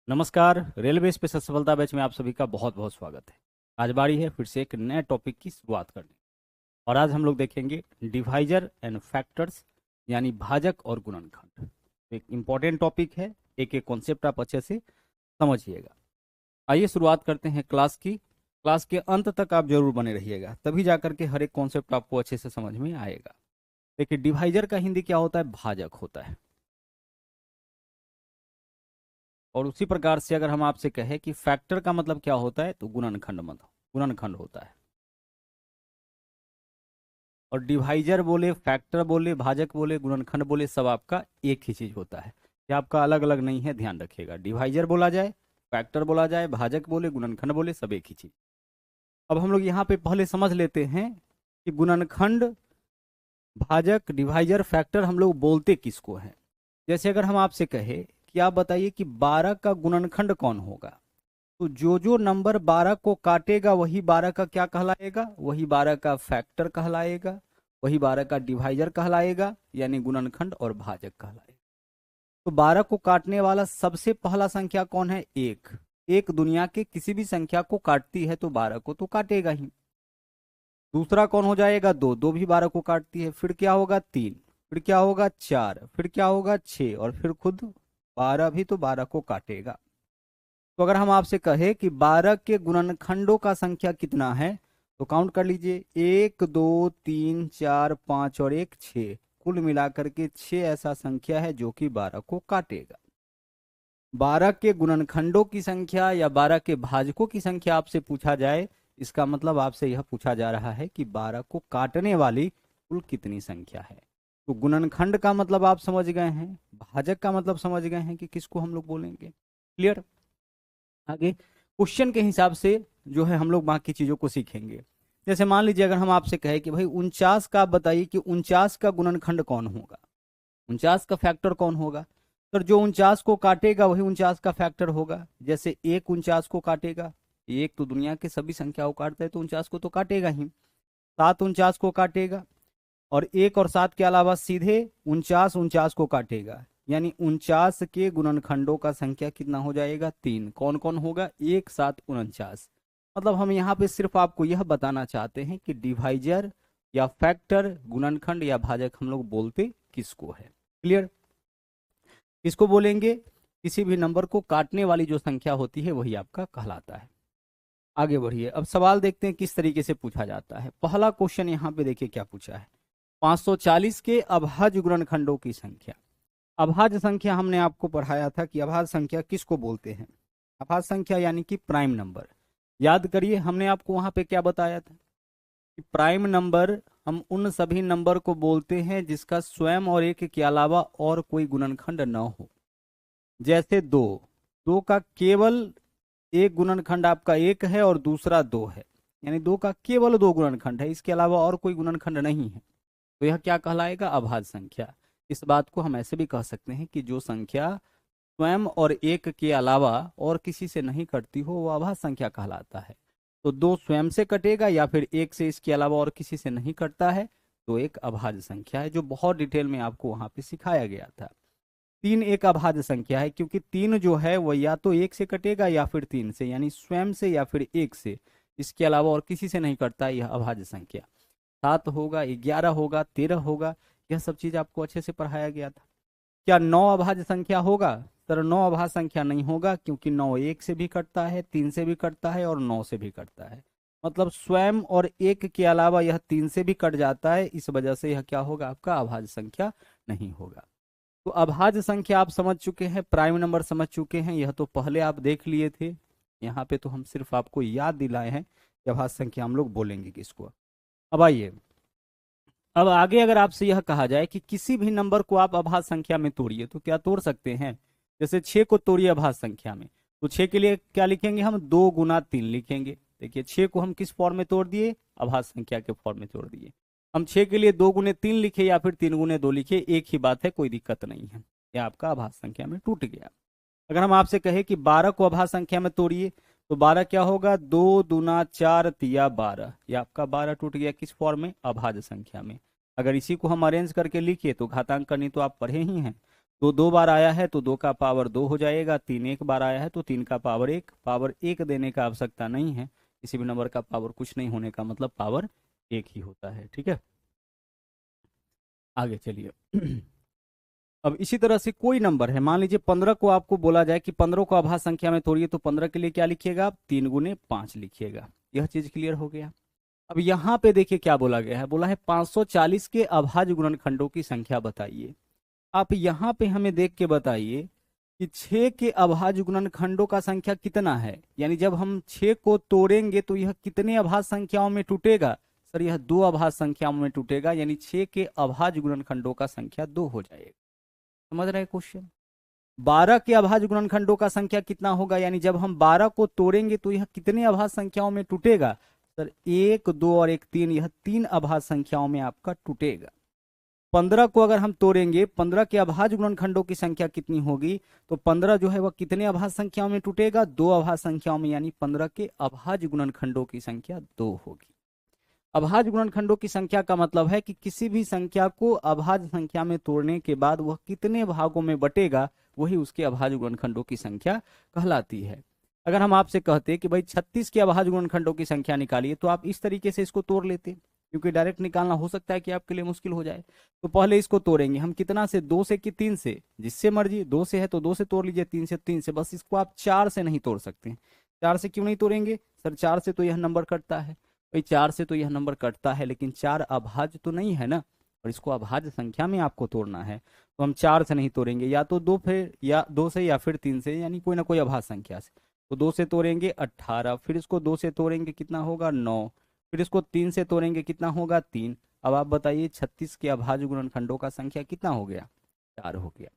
नमस्कार। Railway special सफलता batch में आप सभी का बहुत बहुत स्वागत है। आज बारी है फिर से एक नए टॉपिक की शुरुआत करने की। और आज हम लोग देखेंगे डिवाइजर एंड फैक्टर्स, यानी भाजक और गुणनखंड। एक इम्पॉर्टेंट टॉपिक है, एक एक कॉन्सेप्ट आप अच्छे से समझिएगा। आइए शुरुआत करते हैं क्लास की। क्लास के अंत तक आप जरूर बने रहिएगा, तभी जाकर के हर एक कॉन्सेप्ट आपको अच्छे से समझ में आएगा। देखिए, डिवाइजर का हिंदी क्या होता है? भाजक होता है। और उसी प्रकार से अगर हम आपसे कहें कि फैक्टर का मतलब क्या होता है, तो गुणनखंड, मतलब गुणनखंड होता है। और डिवाइजर बोले, फैक्टर बोले, भाजक बोले, गुणनखंड बोले, सब आपका एक ही चीज होता है। ये आपका अलग अलग नहीं है, ध्यान रखिएगा। डिवाइजर बोला जाए, फैक्टर बोला जाए, भाजक बोले, गुणनखंड बोले, सब एक ही चीज। अब हम लोग यहाँ पे पहले समझ लेते हैं कि गुणनखंड, भाजक, डिवाइजर, फैक्टर हम लोग बोलते किसको हैं। जैसे अगर हम आपसे कहे कि आप बताइए कि 12 का गुणनखंड कौन होगा, तो जो जो नंबर 12 को काटेगा वही 12 का क्या कहलाएगा? वही 12 का फैक्टर कहलाएगा, वही 12 का डिवाइजर कहलाएगा, यानी गुणनखंड और भाजक कहलाएगा। तो 12 को काटने वाला सबसे पहला संख्या कौन है? एक। एक दुनिया के किसी भी संख्या को काटती है तो 12 को तो काटेगा ही। दूसरा कौन हो जाएगा? दो। दो भी 12 को काटती है। फिर क्या होगा? तीन। फिर क्या होगा? चार। फिर क्या होगा? छह। और फिर खुद 12 भी तो 12 को काटेगा। तो अगर हम आपसे कहे कि 12 के गुणनखंडों का संख्या कितना है, तो काउंट कर लीजिए। एक, दो, तीन, चार, पांच और एक, छह। कुल मिलाकर के छह ऐसा संख्या है जो कि 12 को काटेगा। 12 के गुणनखंडों की संख्या या 12 के भाजकों की संख्या आपसे पूछा जाए, इसका मतलब आपसे यह पूछा जा रहा है कि 12 को काटने वाली कुल कितनी संख्या है। तो गुणनखंड का मतलब आप समझ गए हैं, भाजक का मतलब समझ गए हैं कि किसको हम लोग बोलेंगे। क्लियर? आगे क्वेश्चन के हिसाब से जो है हम लोग बाकी चीजों को सीखेंगे। जैसे मान लीजिए अगर हम आपसे कहे कि भाई 49 का, आप बताइए कि 49 का गुणनखंड कौन होगा, 49 का फैक्टर कौन होगा। तो जो 49 को काटेगा वही 49 का फैक्टर होगा। जैसे एक 49 को काटेगा, एक तो दुनिया के सभी संख्या को काटता है तो 49 को तो काटेगा ही। सात 49 को काटेगा, और एक और सात के अलावा सीधे 49 49 को काटेगा, यानी 49 के गुणनखंडों का संख्या कितना हो जाएगा? तीन। कौन कौन होगा? एक, सात, 49। मतलब हम यहाँ पे सिर्फ आपको यह बताना चाहते हैं कि डिवाइजर या फैक्टर, गुणनखंड या भाजक हम लोग बोलते किसको है। क्लियर? किसको बोलेंगे? किसी भी नंबर को काटने वाली जो संख्या होती है वही आपका कहलाता है। आगे बढ़िए, अब सवाल देखते हैं किस तरीके से पूछा जाता है। पहला क्वेश्चन यहाँ पे देखिए क्या पूछा है। 540 के अभाज्य गुणनखंडों की संख्या। अभाज्य संख्या हमने आपको पढ़ाया था कि अभाज्य संख्या किसको बोलते हैं। अभाज्य संख्या यानी कि प्राइम नंबर। याद करिए, हमने आपको वहां पे क्या बताया था कि प्राइम नंबर हम उन सभी नंबर को बोलते हैं जिसका स्वयं और एक के अलावा और कोई गुणनखंड न हो। जैसे दो, दो का केवल एक गुणनखंड आपका एक है और दूसरा दो है, यानी दो का केवल दो गुणनखंड है, इसके अलावा और कोई गुणनखंड नहीं है, तो यह क्या कहलाएगा? अभाज्य संख्या। इस बात को हम ऐसे भी कह सकते हैं कि जो संख्या स्वयं और एक के अलावा और किसी से नहीं कटती हो वो अभाज्य संख्या कहलाता है। तो दो स्वयं से कटेगा या फिर एक से इसके अलावा और किसी से नहीं कटता है तो एक अभाज्य संख्या है, जो बहुत डिटेल में आपको वहां पे सिखाया गया था। तीन एक अभाज्य संख्या है, क्योंकि तीन जो है वह या तो एक से कटेगा या फिर तीन से, यानी स्वयं से या फिर एक से, इसके अलावा और किसी से नहीं कटता, यह अभाज्य संख्या। सात होगा, 11 होगा, 13 होगा, यह सब चीज आपको अच्छे से पढ़ाया गया था। क्या नौ अभाज्य संख्या होगा? सर नौ अभाज्य संख्या नहीं होगा, क्योंकि नौ एक से भी कटता है, तीन से भी कटता है और नौ से भी कटता है। मतलब स्वयं और एक के अलावा यह तीन से भी कट जाता है, इस वजह से यह क्या होगा? आपका अभाज्य संख्या नहीं होगा। तो अभाज्य संख्या आप समझ चुके हैं, प्राइम नंबर समझ चुके हैं, यह तो पहले आप देख लिए थे। यहाँ पे तो हम सिर्फ आपको याद दिलाए हैं कि अभाज्य संख्या हम लोग बोलेंगे किसको। अब आइए, अब आगे अगर आपसे यह कहा जाए कि किसी भी नंबर को आप अभाज्य संख्या में तोड़िए, तो क्या तोड़ सकते हैं? जैसे 6 को तोड़िए अभाज्य संख्या में, तो 6 के लिए क्या लिखेंगे हम? 2 गुना 3 लिखेंगे। देखिए 6 को हम किस फॉर्म में तोड़ दिए? अभाज्य संख्या के फॉर्म में तोड़ दिए। हम 6 के लिए 2 गुने 3 लिखे या फिर 3 गुने 2 लिखे, एक ही बात है, कोई दिक्कत नहीं है। यह आपका अभाज्य संख्या में टूट गया। अगर हम आपसे कहे कि 12 को अभाज्य संख्या में तोड़िए, तो 12 क्या होगा? 2 दूना 4 तिया 12, यह आपका 12 टूट गया। किस फॉर्म में? अभाज्य संख्या में। अगर इसी को हम अरेंज करके लिखिए तो घातांक करनी तो आप पढ़े ही हैं, दो दो बार आया है तो दो का पावर दो हो जाएगा, तीन एक बार आया है तो तीन का पावर एक देने का आवश्यकता नहीं है। किसी भी नंबर का पावर कुछ नहीं होने का मतलब पावर एक ही होता है। ठीक है, आगे चलिए। अब इसी तरह से कोई नंबर है, मान लीजिए 15 को आपको बोला जाए कि 15 को अभाज्य संख्या में तोड़िए, तो 15 के लिए क्या लिखिएगा आप, 3 × 5 लिखिएगा। यह चीज क्लियर हो गया। अब यहाँ पे देखिए क्या बोला गया है, बोला है 540 के अभाज्य गुणनखंडों की संख्या बताइए। आप यहाँ पे हमें देख के बताइए कि 6 के अभाज्य गुणनखंडों का संख्या कितना है, यानी जब हम 6 को तोड़ेंगे तो यह कितने अभाज्य संख्याओं में टूटेगा। सर यह 2 अभाज्य संख्याओं में टूटेगा, यानी 6 के अभाज्य गुणनखंडों का संख्या 2 हो जाएगा। समझ रहे हैं क्वेश्चन। 12 के अभाज्य गुणनखंडों का संख्या कितना होगा, यानी जब हम 12 को तोड़ेंगे तो यह कितने अभाज्य संख्याओं में टूटेगा। सर 1, 2 और 1 3, यह 3 अभाज्य संख्याओं में आपका टूटेगा। 15 को अगर हम तोड़ेंगे, 15 के अभाज्य गुणनखंडों की संख्या कितनी होगी, तो 15 जो है वह कितने अभाज्य संख्याओं में टूटेगा, 2 अभाज्य संख्याओं में, यानी 15 के अभाज्य गुणनखंडों की संख्या 2 होगी। अभाज्य गुणनखंडों की संख्या का मतलब है कि किसी भी संख्या को अभाज्य संख्या में तोड़ने के बाद वह कितने भागों में बटेगा, वही उसके अभाज्य गुणनखंडों की संख्या कहलाती है। अगर हम आपसे कहते कि भाई 36 के अभाज्य गुणनखंडों की संख्या निकालिए, तो आप इस तरीके से इसको तोड़ लेते, क्योंकि डायरेक्ट निकालना हो सकता है कि आपके लिए मुश्किल हो जाए। तो पहले इसको तोड़ेंगे हम, कितना से, 2 से कि 3 से, जिससे मर्जी, 2 से है तो 2 से तोड़ लीजिए, 3 से 3 से, बस इसको आप 4 से नहीं तोड़ सकते। 4 से क्यों नहीं तोड़ेंगे, सर 4 से तो यह नंबर कटता है। भाई 4 से तो यह नंबर कटता है, लेकिन 4 अभाज्य तो नहीं है ना, और इसको अभाज्य संख्या में आपको तोड़ना है, तो हम 4 से नहीं तोड़ेंगे, या तो 2 फिर या 2 से या फिर 3 से, यानी कोई ना कोई अभाज्य संख्या से। तो 2 से तोड़ेंगे 18, फिर इसको 2 से तोड़ेंगे कितना होगा 9, फिर इसको 3 से तोड़ेंगे कितना होगा 3। अब आप बताइए 36 के अभाज्य गुणनखंडों का संख्या कितना हो गया, 4 हो गया।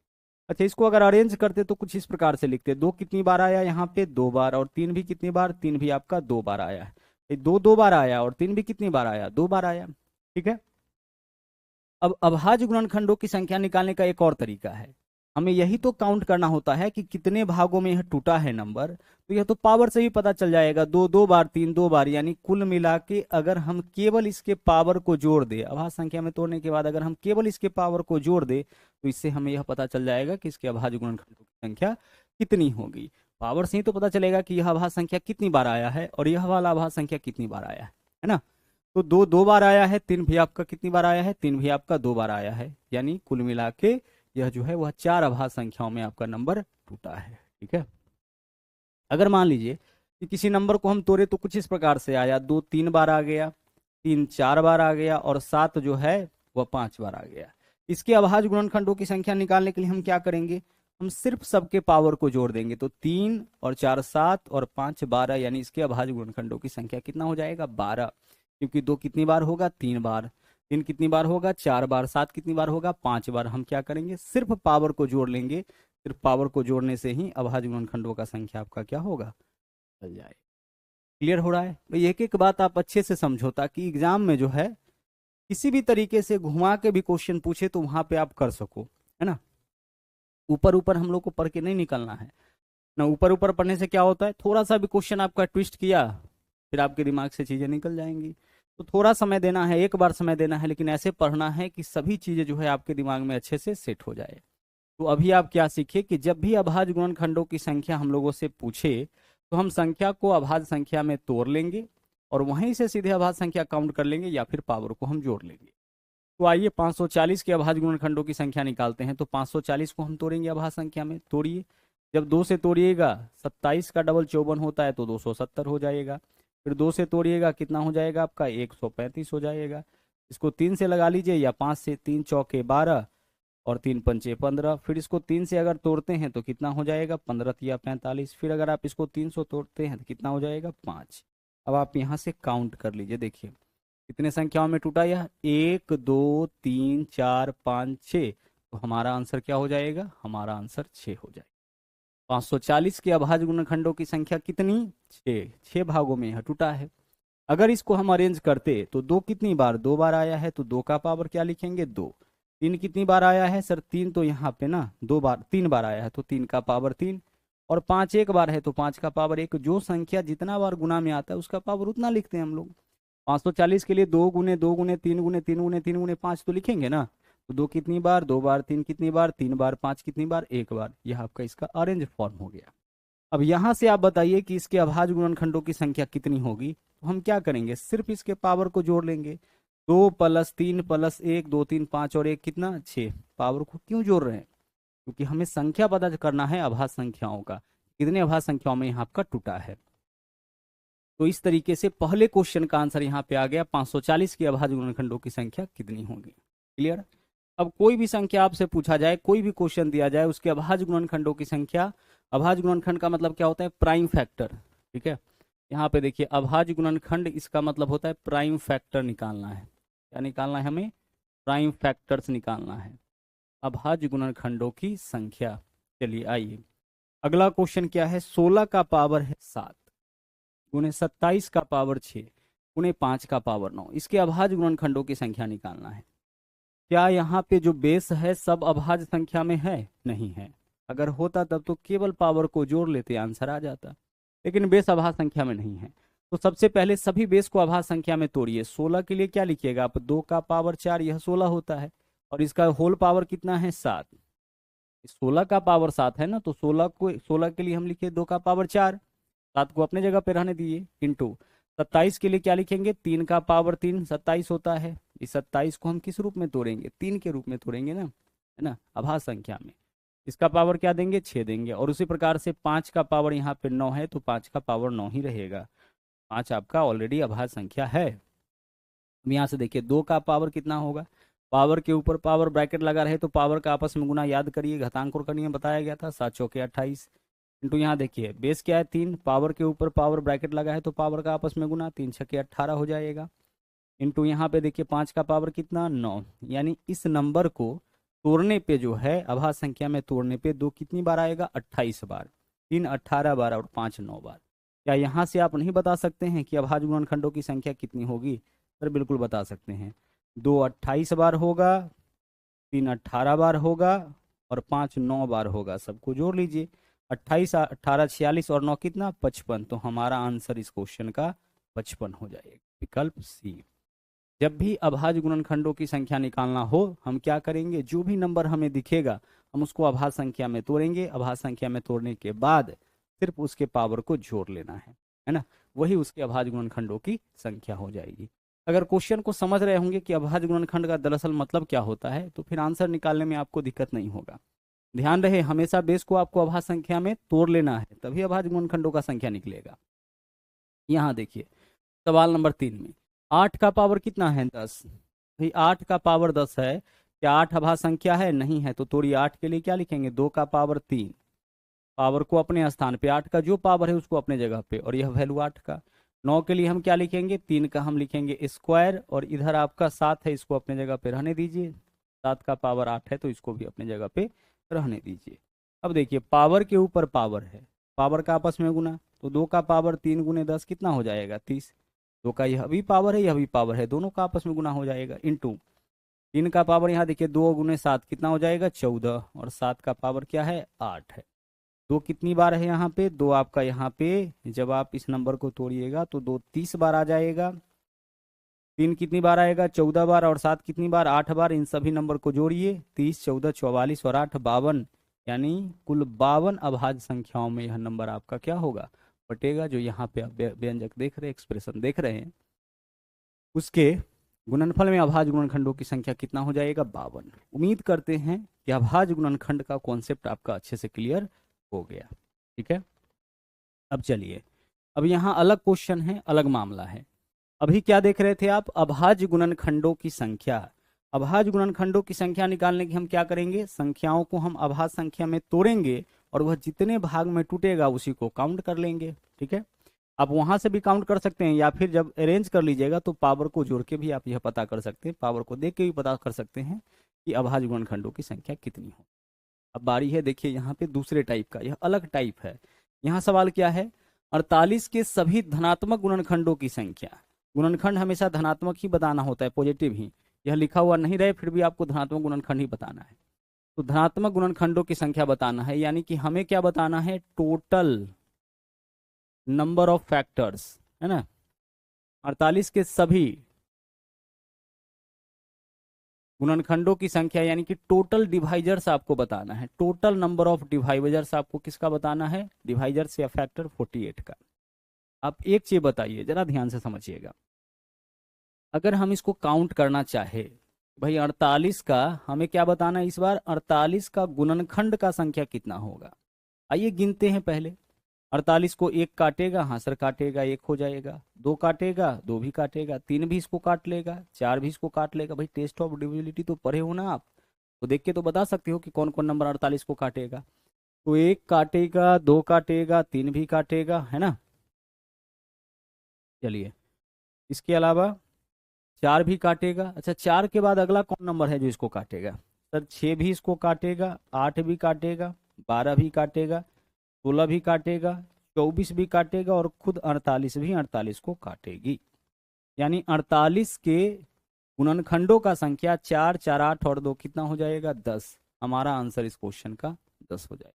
अच्छा, इसको अगर अरेंज करते तो कुछ इस प्रकार से लिखते, 2 कितनी बार आया यहाँ पे, 2 बार, और 3 भी कितनी बार, 3 भी आपका 2 बार आया है। 2 2 बार आया और 3 भी कितनी बार आया, 2 बार आया। ठीक है, अब अभाज्य गुणनखंडों की संख्या निकालने का एक और तरीका है, हमें यही तो काउंट करना होता है कि कितने भागों में यह टूटा है नंबर, तो यह तो पावर से ही पता चल जाएगा, 2 2 बार, 3 2 बार, यानी कुल मिला के अगर हम केवल इसके पावर को जोड़ दे, अभाज्य संख्या में तोड़ने के बाद अगर हम केवल इसके पावर को जोड़ दे, तो इससे हमें यह पता चल जाएगा कि इसके अभाज्य गुणनखंडों की संख्या कितनी होगी। पावर से ही तो पता चलेगा कि यह अभाज्य संख्या कितनी बार आया है और यह वाला अभाज्य संख्या कितनी बार आया है ना। तो 2 2 बार आया है, 3 भी आपका कितनी बार आया है, 3 भी आपका 2 बार आया है, यानी कुल मिला के यह जो है वह 4 अभाज्य संख्याओं में आपका नंबर टूटा है। ठीक है, अगर मान लीजिए कि किसी नंबर को हम तोड़े तो कुछ इस प्रकार से आया, 2 3 बार आ गया, 3 4 बार आ गया, और 7 जो है वह 5 बार आ गया। इसके अभाज्य गुणनखंडों की संख्या निकालने के लिए हम क्या करेंगे, हम सिर्फ सबके पावर को जोड़ देंगे, तो 3 और 4 7 और 5 12, यानी इसके अभाज्य गुणनखंडों की संख्या कितना हो जाएगा 12, क्योंकि 2 कितनी बार होगा 3 बार, 3 कितनी बार होगा 4 बार, 7 कितनी बार होगा 5 बार। हम क्या करेंगे, सिर्फ पावर को जोड़ लेंगे, सिर्फ पावर को जोड़ने से ही अभाज्य गुणनखंडों का संख्या आपका क्या होगा, चल जाए। क्लियर हो रहा है भाई, एक एक बात आप अच्छे से समझो, ताकि एग्जाम में जो है किसी भी तरीके से घुमा के भी क्वेश्चन पूछे तो वहां पे आप कर सको, है ना। ऊपर ऊपर हम लोग को पढ़ के नहीं निकलना है ना, ऊपर ऊपर पढ़ने से क्या होता है, थोड़ा सा भी क्वेश्चन आपका ट्विस्ट किया फिर आपके दिमाग से चीजें निकल जाएंगी। तो थोड़ा समय देना है, एक बार समय देना है, लेकिन ऐसे पढ़ना है कि सभी चीजें जो है आपके दिमाग में अच्छे से सेट हो जाए। तो अभी आप क्या सीखे कि जब भी अभाज्य गुणनखंडों की संख्या हम लोगों से पूछे तो हम संख्या को अभाज्य संख्या में तोड़ लेंगे और वहीं से सीधे अभाज्य संख्या काउंट कर लेंगे, या फिर पावर को हम जोड़ लेंगे। तो आइए 540 के अभाज्य गुणनखंडों की संख्या निकालते हैं। तो 540 को हम तोड़ेंगे अभाज्य संख्या में, तोड़िए। जब 2 से तोड़िएगा 27 का डबल 54 होता है तो 270 हो जाएगा। फिर 2 से तोड़िएगा कितना हो जाएगा आपका 135 हो जाएगा। इसको 3 से लगा लीजिए या 5 से, 3 चौके 12 और 3 पंचे 15। फिर इसको 3 से अगर तोड़ते हैं तो कितना हो जाएगा 15 या 45। फिर अगर आप इसको 300 तोड़ते हैं तो कितना हो जाएगा 5। अब आप यहाँ से काउंट कर लीजिए, देखिए कितने संख्याओं में टूटा यह, 1 2 3 4 5 6। तो हमारा आंसर क्या हो जाएगा, हमारा आंसर 6 हो जाएगा। 540 के अभाज्य गुणनखंडों की संख्या कितनी, 6 भागों में यह टूटा है। अगर इसको हम अरेंज करते तो 2 कितनी बार, 2 बार आया है तो 2 का पावर क्या लिखेंगे 2। 3 कितनी बार आया है सर, 3 तो यहाँ पे ना 2 बार, 3 बार आया है तो 3 का पावर 3, और 5 एक बार है तो 5 का पावर 1। जो संख्या जितना बार गुना में आता है उसका पावर उतना लिखते हैं हम लोग। 540 के लिए 2 गुने 2 गुने 3 गुने 3 गुने 3 गुने 5 तो लिखेंगे ना, तो 2 कितनी बार, 2 बार, 3 कितनी बार, 3 बार, 5 कितनी बार, 1 बार। यह आपका इसका अरेंज फॉर्म हो गया। अब यहां से आप बताइए कि इसके अभाज्य गुणनखंडों की संख्या कितनी होगी। तो हम क्या करेंगे, सिर्फ इसके पावर को जोड़ लेंगे। 2 + 3 + 1, 2 3 5 और 1 कितना 6। पावर को क्यों जोड़ रहे हैं, क्योंकि हमें संख्या पता करना है अभाज्य संख्याओं का, कितने अभाज्य संख्याओं में यहाँ आपका टूटा है। तो इस तरीके से पहले क्वेश्चन का आंसर यहाँ पे आ गया, 540 के अभाज्य गुणनखंडों की संख्या कितनी होगी। क्लियर। अब कोई भी संख्या आपसे पूछा जाए, कोई भी क्वेश्चन दिया जाए, उसके अभाज्य गुणनखंडों की संख्या, अभाज्य गुणनखंड का मतलब क्या होता है, प्राइम फैक्टर। ठीक है, यहाँ पे देखिए अभाज्य गुणनखंड, इसका मतलब होता है प्राइम फैक्टर निकालना है। क्या निकालना है हमें, प्राइम फैक्टर्स निकालना है, अभाज्य गुणनखंडों की संख्या। चलिए आइए, अगला क्वेश्चन क्या है, 16 का पावर है 7 गुणे 27 का पावर 6 गुणे 5 का पावर 9, इसके अभाज्य गुणनखंडों की संख्या निकालना है। क्या यहाँ पे जो बेस है सब अभाज्य संख्या में है, नहीं है। अगर होता तब तो केवल पावर को जोड़ लेते, आंसर आ जाता, लेकिन बेस अभाज्य संख्या में नहीं है। तो सबसे पहले सभी बेस को अभाज्य संख्या में तोड़िए। 16 के लिए क्या लिखिएगा आप, 2 का पावर 4, यह 16 होता है, और इसका होल पावर कितना है 7। 16 का पावर 7 है ना, तो 16 के लिए हम लिखे 2 का पावर 4, 7 को अपने जगह पे रहने दिए, इंटू 27 के लिए क्या लिखेंगे, 3 का पावर 3, 27 होता है। इस 27 को हम किस रूप में तोड़ेंगे, 3 के रूप में तोड़ेंगे ना, है ना, अभाज्य संख्या में। इसका पावर क्या देंगे, 6 देंगे। और उसी प्रकार से 5 का पावर यहाँ पे 9 है, तो 5 का पावर 9 ही रहेगा। 5 आपका ऑलरेडी अभाज्य संख्या है। अब यहाँ से देखिए 2 का पावर कितना होगा, पावर के ऊपर पावर ब्रैकेट लगा रहे तो पावर का आपस में गुना याद करिए, घातांक और का नियम बताया गया था, 7 चौके 28। इंटू यहाँ देखिए बेस क्या है 3, पावर के ऊपर पावर ब्रैकेट लगा है तो पावर का आपस में गुना, 3 छके 18 हो जाएगा। इंटू यहाँ पे देखिए 5 का पावर कितना 9, यानी इस नंबर को तोड़ने पे जो है, अभाज्य संख्या में तोड़ने पे 2 कितनी बार आएगा, 28 बार, 3 18 बार और 5 9 बार। क्या यहाँ से आप नहीं बता सकते हैं कि अभाज्य गुणनखंडों की संख्या कितनी होगी, सर बिल्कुल बता सकते हैं। 2 28 बार होगा, 3 18 बार होगा और 5 9 बार होगा। सबको जोड़ लीजिए, 28 18 46 और 9 कितना 55। तो हमारा आंसर इस क्वेश्चन का 55 हो जाएगा, विकल्प सी। जब भी अभाज्य गुणनखंडों की संख्या निकालना हो, हम क्या करेंगे, जो भी नंबर हमें दिखेगा हम उसको अभाज्य संख्या में तोड़ेंगे, अभाज्य संख्या में तोड़ने के बाद सिर्फ उसके पावर को जोड़ लेना है ना, वही उसके अभाज्य गुणनखंडों की संख्या हो जाएगी। अगर क्वेश्चन को समझ रहे होंगे कि अभाज्य गुणनखंड का दरअसल मतलब क्या होता है, तो फिर आंसर निकालने में आपको दिक्कत नहीं होगा। ध्यान रहे हमेशा बेस को आपको अभाज्य संख्या में तोड़ लेना है, तभी अभाज्य गुणनखंडों का संख्या निकलेगा। यहाँ देखिए सवाल नंबर 3 में 8 का पावर कितना है 10, भाई 8 का पावर 10 है, क्या 8 अभाज्य संख्या है, नहीं है। तो तोड़िए, 8 के लिए क्या लिखेंगे, 2 का पावर 3, पावर को अपने स्थान पे, 8 का जो पावर है उसको अपने जगह पे, और यह वैल्यू 8 का। 9 के लिए हम क्या लिखेंगे, 3 का हम लिखेंगे स्क्वायर, और इधर आपका 7 है, इसको अपने जगह पे रहने दीजिए। 7 का पावर 8 है तो इसको भी अपने जगह पे रहने दीजिए। अब देखिए पावर के ऊपर पावर है, पावर का आपस में गुना, तो 2 का पावर 3 गुने 10 कितना हो जाएगा 30। 2 का यह भी पावर है, यह भी पावर है, दोनों का आपस में गुना हो जाएगा। इंटू 3 का पावर यहाँ देखिए 2 गुने 7 कितना हो जाएगा 14, और 7 का पावर क्या है 8 है। 2 कितनी बार है यहाँ पे, 2 आपका यहाँ पे, जब आप इस नंबर को तोड़िएगा तो 2 30 बार आ जाएगा। 3 कितनी बार आएगा 14 बार, और 7 कितनी बार 8 बार। इन सभी नंबर को जोड़िए, 30 14 44 और 8 52, यानी कुल 52 अभाज्य संख्याओं में यह नंबर आपका क्या होगा, बटेगा। जो यहाँ पे आप व्यंजक देख रहे हैं, एक्सप्रेशन देख रहे हैं, उसके गुणनफल में अभाज्य गुणनखंडों की संख्या कितना हो जाएगा 52। उम्मीद करते हैं कि अभाज्य गुणनखंड का कॉन्सेप्ट आपका अच्छे से क्लियर हो गया। ठीक है, अब चलिए, अब यहाँ अलग क्वेश्चन है, अलग मामला है। अभी क्या देख रहे थे आप, अभाज्य गुणनखंडों की संख्या। अभाज्य गुणनखंडों की संख्या निकालने की हम क्या करेंगे, संख्याओं को हम अभाज्य संख्या में तोड़ेंगे और वह जितने भाग में टूटेगा उसी को काउंट कर लेंगे। ठीक है, आप वहां से भी काउंट कर सकते हैं, या फिर जब अरेंज कर लीजिएगा तो पावर को जोड़ के भी आप यह पता कर सकते हैं, पावर को देख के भी पता कर सकते हैं कि अभाज्य गुणनखंडों की संख्या कितनी हो। अब बारी है देखिए यहाँ पे दूसरे टाइप का, यह अलग टाइप है। यहाँ सवाल क्या है, 48 के सभी धनात्मक गुणनखंडों की संख्या। गुणनखंड हमेशा धनात्मक ही बताना होता है, पॉजिटिव ही, यह लिखा हुआ नहीं रहे फिर भी आपको धनात्मक गुणनखंड ही बताना है। तो धनात्मक गुणनखंडों की संख्या बताना है, यानी कि हमें क्या बताना है, टोटल नंबर ऑफ फैक्टर्स, है ना। 48 के सभी गुणनखंडों की संख्या यानी कि टोटल डिवाइजर्स आपको बताना है, टोटल नंबर ऑफ डिवाइजर्स आपको किसका बताना है, डिवाइजर्स या फैक्टर 48 का। आप एक चीज बताइए, जरा ध्यान से समझिएगा, अगर हम इसको काउंट करना चाहे, भाई 48 का हमें क्या बताना है इस बार, 48 का गुणनखंड का संख्या कितना होगा। आइए गिनते हैं पहले। 48 को एक काटेगा, हाँ सर काटेगा, एक हो जाएगा, दो काटेगा, दो भी काटेगा, तीन भी इसको काट लेगा, चार भी इसको काट लेगा। भाई टेस्ट ऑफ डिविजिबिलिटी तो पढ़े हो ना आप, तो देख के तो बता सकते हो कि कौन कौन नंबर 48 को काटेगा। तो एक काटेगा, दो काटेगा, तीन भी काटेगा, है ना। चलिए, इसके अलावा चार भी काटेगा। अच्छा, चार के बाद अगला कौन नंबर है जो इसको काटेगा, सर छः भी इसको काटेगा, आठ भी काटेगा, बारह भी काटेगा, सोलह भी काटेगा, चौबीस भी काटेगा, और खुद 48 भी 48 को काटेगी। यानी 48 के गुणनखंडों का संख्या चार, चार आठ और दो कितना हो जाएगा, 10। हमारा आंसर इस क्वेश्चन का 10 हो जाएगा।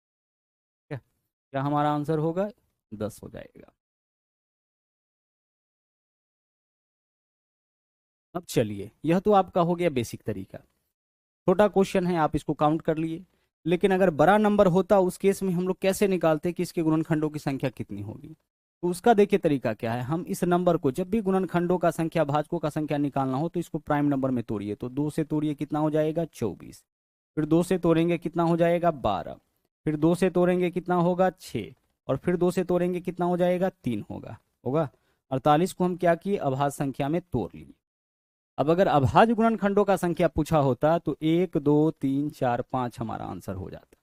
क्या क्या हमारा आंसर होगा, 10 हो जाएगा। अब चलिए, यह तो आपका हो गया बेसिक तरीका, छोटा क्वेश्चन है, आप इसको काउंट कर लिए। लेकिन अगर बड़ा नंबर होता, उस केस में हम लोग कैसे निकालते कि इसके गुणनखंडों की संख्या कितनी होगी। तो उसका देखिए तरीका क्या है, हम इस नंबर को जब भी गुणनखंडों का संख्या, भाजकों का संख्या निकालना हो, तो इसको प्राइम नंबर में तोड़िए। तो दो से तोड़िए, कितना हो जाएगा, 24। फिर दो से तोड़ेंगे, कितना हो जाएगा, 12। फिर दो से तोड़ेंगे, कितना होगा, 6। और फिर दो से तोड़ेंगे, कितना हो जाएगा, 3 होगा होगा 48 को हम क्या किए, अभाज्य संख्या में तोड़ लिए। अब अगर अभाज्य गुणनखंडों का संख्या पूछा होता तो 1 2 3 4 5 हमारा आंसर हो जाता।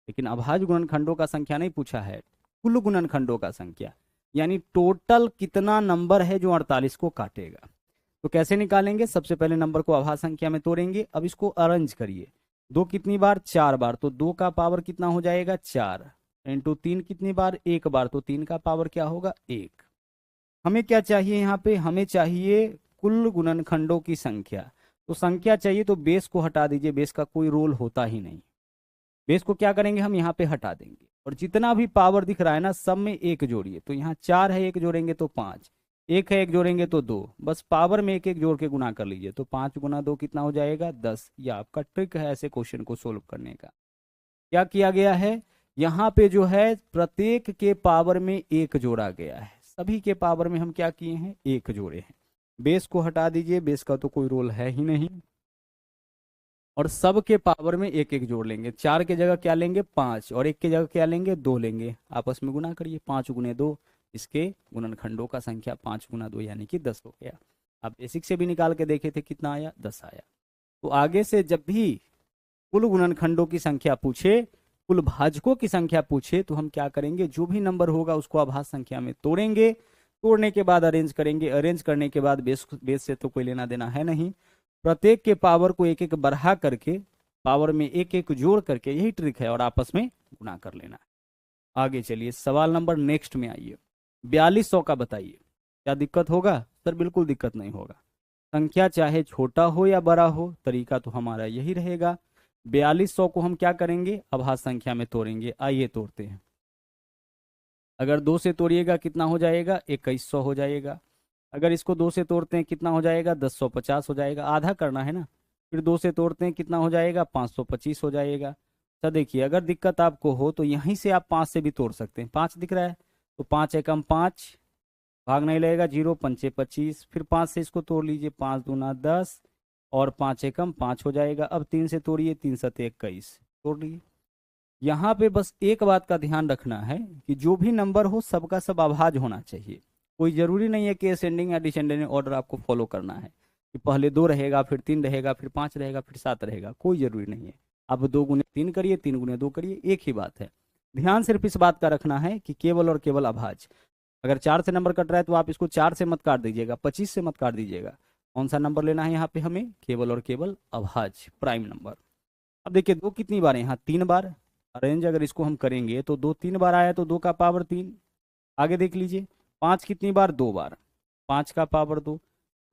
लेकिन अभाज्य गुणनखंडों का संख्या नहीं पूछा है, कुल गुणनखंडों का संख्या, यानी टोटल कितना नंबर है जो 48 को काटेगा। तो कैसे निकालेंगे, सबसे पहले नंबर को अभाज्य संख्या में तोड़ेंगे। अब इसको अरेंज करिए, दो कितनी बार, 4 बार, तो दो का पावर कितना हो जाएगा, 4, इंटू तीन कितनी बार, एक बार, तो तीन का पावर क्या होगा, 1। हमें क्या चाहिए यहाँ पे, हमें चाहिए कुल गुणनखंडों की संख्या। तो संख्या चाहिए तो बेस को हटा दीजिए, बेस का कोई रोल होता ही नहीं। बेस को क्या करेंगे, हम यहाँ पे हटा देंगे, और जितना भी पावर दिख रहा है ना, सब में एक जोड़िए। तो यहाँ 4 है, एक जोड़ेंगे तो 5, एक है, एक जोड़ेंगे तो 2, बस पावर में एक एक जोड़ के गुना कर लीजिए। तो 5 गुना 2 कितना हो जाएगा, 10। यह आपका ट्रिक है ऐसे क्वेश्चन को सोल्व करने का। क्या किया गया है, यहाँ पे जो है प्रत्येक के पावर में एक जोड़ा गया है, सभी के पावर में हम क्या किए हैं, एक जोड़े हैं। बेस को हटा दीजिए, बेस का तो कोई रोल है ही नहीं, और सब के पावर में एक एक जोड़ लेंगे। 4 की जगह क्या लेंगे, 5, और एक की जगह क्या लेंगे, 2 लेंगे। आपस में गुना करिए, 5 गुने 2, इसके गुणनखंडों का संख्या 5 गुना 2 यानी कि 10 हो गया। आप बेसिक से भी निकाल के देखे थे, कितना आया, 10 आया। तो आगे से जब भी कुल गुणनखंडों की संख्या पूछे, कुल भाजकों की संख्या पूछे, तो हम क्या करेंगे, जो भी नंबर होगा उसको अभाज्य संख्या में तोड़ेंगे, तोड़ने के बाद अरेंज करेंगे, अरेंज करने के बाद बेस से तो कोई लेना देना है नहीं, प्रत्येक के पावर को एक एक बढ़ा करके, पावर में एक एक जोड़ करके, यही ट्रिक है, और आपस में गुना कर लेना है। आगे चलिए, सवाल नंबर नेक्स्ट में आइए। 4200 का बताइए, क्या दिक्कत होगा, सर बिल्कुल दिक्कत नहीं होगा। संख्या चाहे छोटा हो या बड़ा हो, तरीका तो हमारा यही रहेगा। 4200 को हम क्या करेंगे, अभाज्य संख्या में तोड़ेंगे। आइए तोड़ते हैं। अगर 2 से तोड़िएगा कितना हो जाएगा, 2100 हो जाएगा। अगर इसको 2 से तोड़ते हैं कितना हो जाएगा, 1050 हो जाएगा, आधा करना है ना। फिर 2 से तोड़ते हैं कितना हो जाएगा, 525 हो जाएगा। अच्छा देखिए, अगर दिक्कत आपको हो तो यहीं से आप 5 से भी तोड़ सकते हैं। 5 दिख रहा है, तो 5 एकम 5, भाग नहीं लगेगा, 0 पंचे 25। फिर 5 से इसको तोड़ लीजिए, 5 दूना 10, और 5 एकम 5 हो जाएगा। अब 3 से तोड़िए, 3 सते 21, तोड़ लीजिए। यहाँ पे बस एक बात का ध्यान रखना है कि जो भी नंबर हो सबका सब अभाज्य होना चाहिए। कोई जरूरी नहीं है कि असेंडिंग या डिसेंडिंग ऑर्डर आपको फॉलो करना है, कि पहले 2 रहेगा, फिर 3 रहेगा, फिर 5 रहेगा, फिर 7 रहेगा, कोई जरूरी नहीं है। आप 2 गुने 3 करिए, 3 गुने 2 करिए, एक ही बात है। ध्यान सिर्फ इस बात का रखना है कि केवल और केवल अभाज्य। अगर 4 से नंबर कट रहा है तो आप इसको 4 से मत काट दीजिएगा, 25 से मत काट दीजिएगा। कौन सा नंबर लेना है यहाँ पे हमें, केवल और केवल अभाज्य, प्राइम नंबर। अब देखिए 2 कितनी बार है यहाँ, 3 बार। अरेंज अगर इसको हम करेंगे तो 2 3 बार आया, तो 2 का पावर 3। आगे देख लीजिए, 5 कितनी बार, 2 बार, 5 का पावर 2।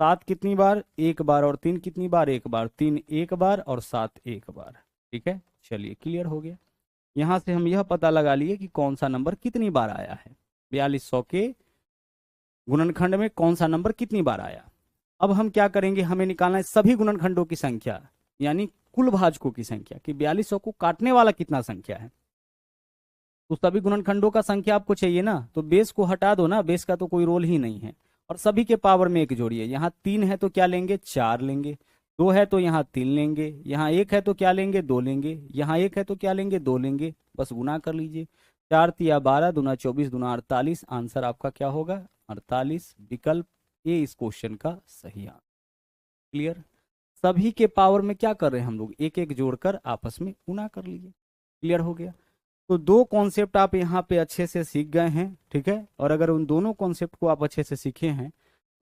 7 कितनी बार, 1 बार, और 3 कितनी बार, 1 बार। 3 1 बार और 7 1 बार। ठीक है, चलिए क्लियर हो गया। यहाँ से हम यह पता लगा लिए कि कौन सा नंबर कितनी बार आया है, 4200 के गुणनखंड में कौन सा नंबर कितनी बार आया। अब हम क्या करेंगे, हमें निकालना है सभी गुणनखंडों की संख्या। यानी कुल भाजकों की संख्या कि 4200 को काटने वाला कितना संख्या है। तो सभी गुणनखंडों का संख्या आपको चाहिए ना, तो बेस को हटा दो ना, बेस का तो कोई रोल ही नहीं है। और सभी के पावर में एक जोड़िए, यहाँ 3 है तो क्या लेंगे, 4 लेंगे। 2 है तो यहाँ 3 लेंगे। यहाँ 1 है तो क्या लेंगे, 2 लेंगे। यहाँ 1 है तो क्या लेंगे, 2 लेंगे। बस गुना कर लीजिए। 4 तिया 12, दूना 24, दूना 48। आंसर आपका क्या होगा, 48। विकल्प ए इस क्वेश्चन का सही आंसर। क्लियर। सभी के पावर में क्या कर रहे हैं हम लोग, एक एक जोड़कर आपस में गुना कर लीजिए। क्लियर हो गया। तो दो कॉन्सेप्ट आप यहाँ पे अच्छे से सीख गए हैं, ठीक है। और अगर उन दोनों कॉन्सेप्ट को आप अच्छे से सीखे हैं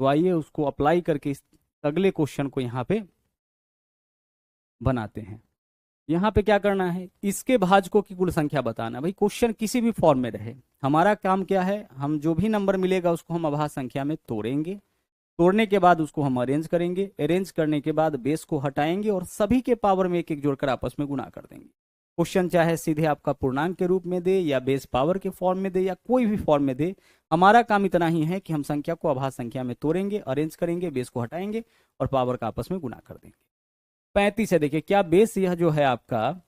तो आइए उसको अप्लाई करके इस अगले क्वेश्चन को यहाँ पे बनाते हैं। यहाँ पे क्या करना है, इसके भाजकों की कुल संख्या बताना है। भाई क्वेश्चन किसी भी फॉर्म में रहे, हमारा काम क्या है, हम जो भी नंबर मिलेगा उसको हम अभाज्य संख्या में तोड़ेंगे। तोड़ने के बाद उसको हम अरेंज करेंगे। अरेंज करने के बाद बेस को हटाएंगे और सभी के पावर में एक एक जोड़कर आपस में गुणा कर देंगे। क्वेश्चन चाहे सीधे आपका पूर्णांक के रूप में दे या बेस पावर के फॉर्म में दे या कोई भी फॉर्म में दे, हमारा काम इतना ही है कि हम संख्या को अभाज्य संख्या में तोड़ेंगे, अरेंज करेंगे, बेस को हटाएंगे और पावर का आपस में गुणा कर देंगे। 35 है, देखिए क्या बेस यह जो है आपका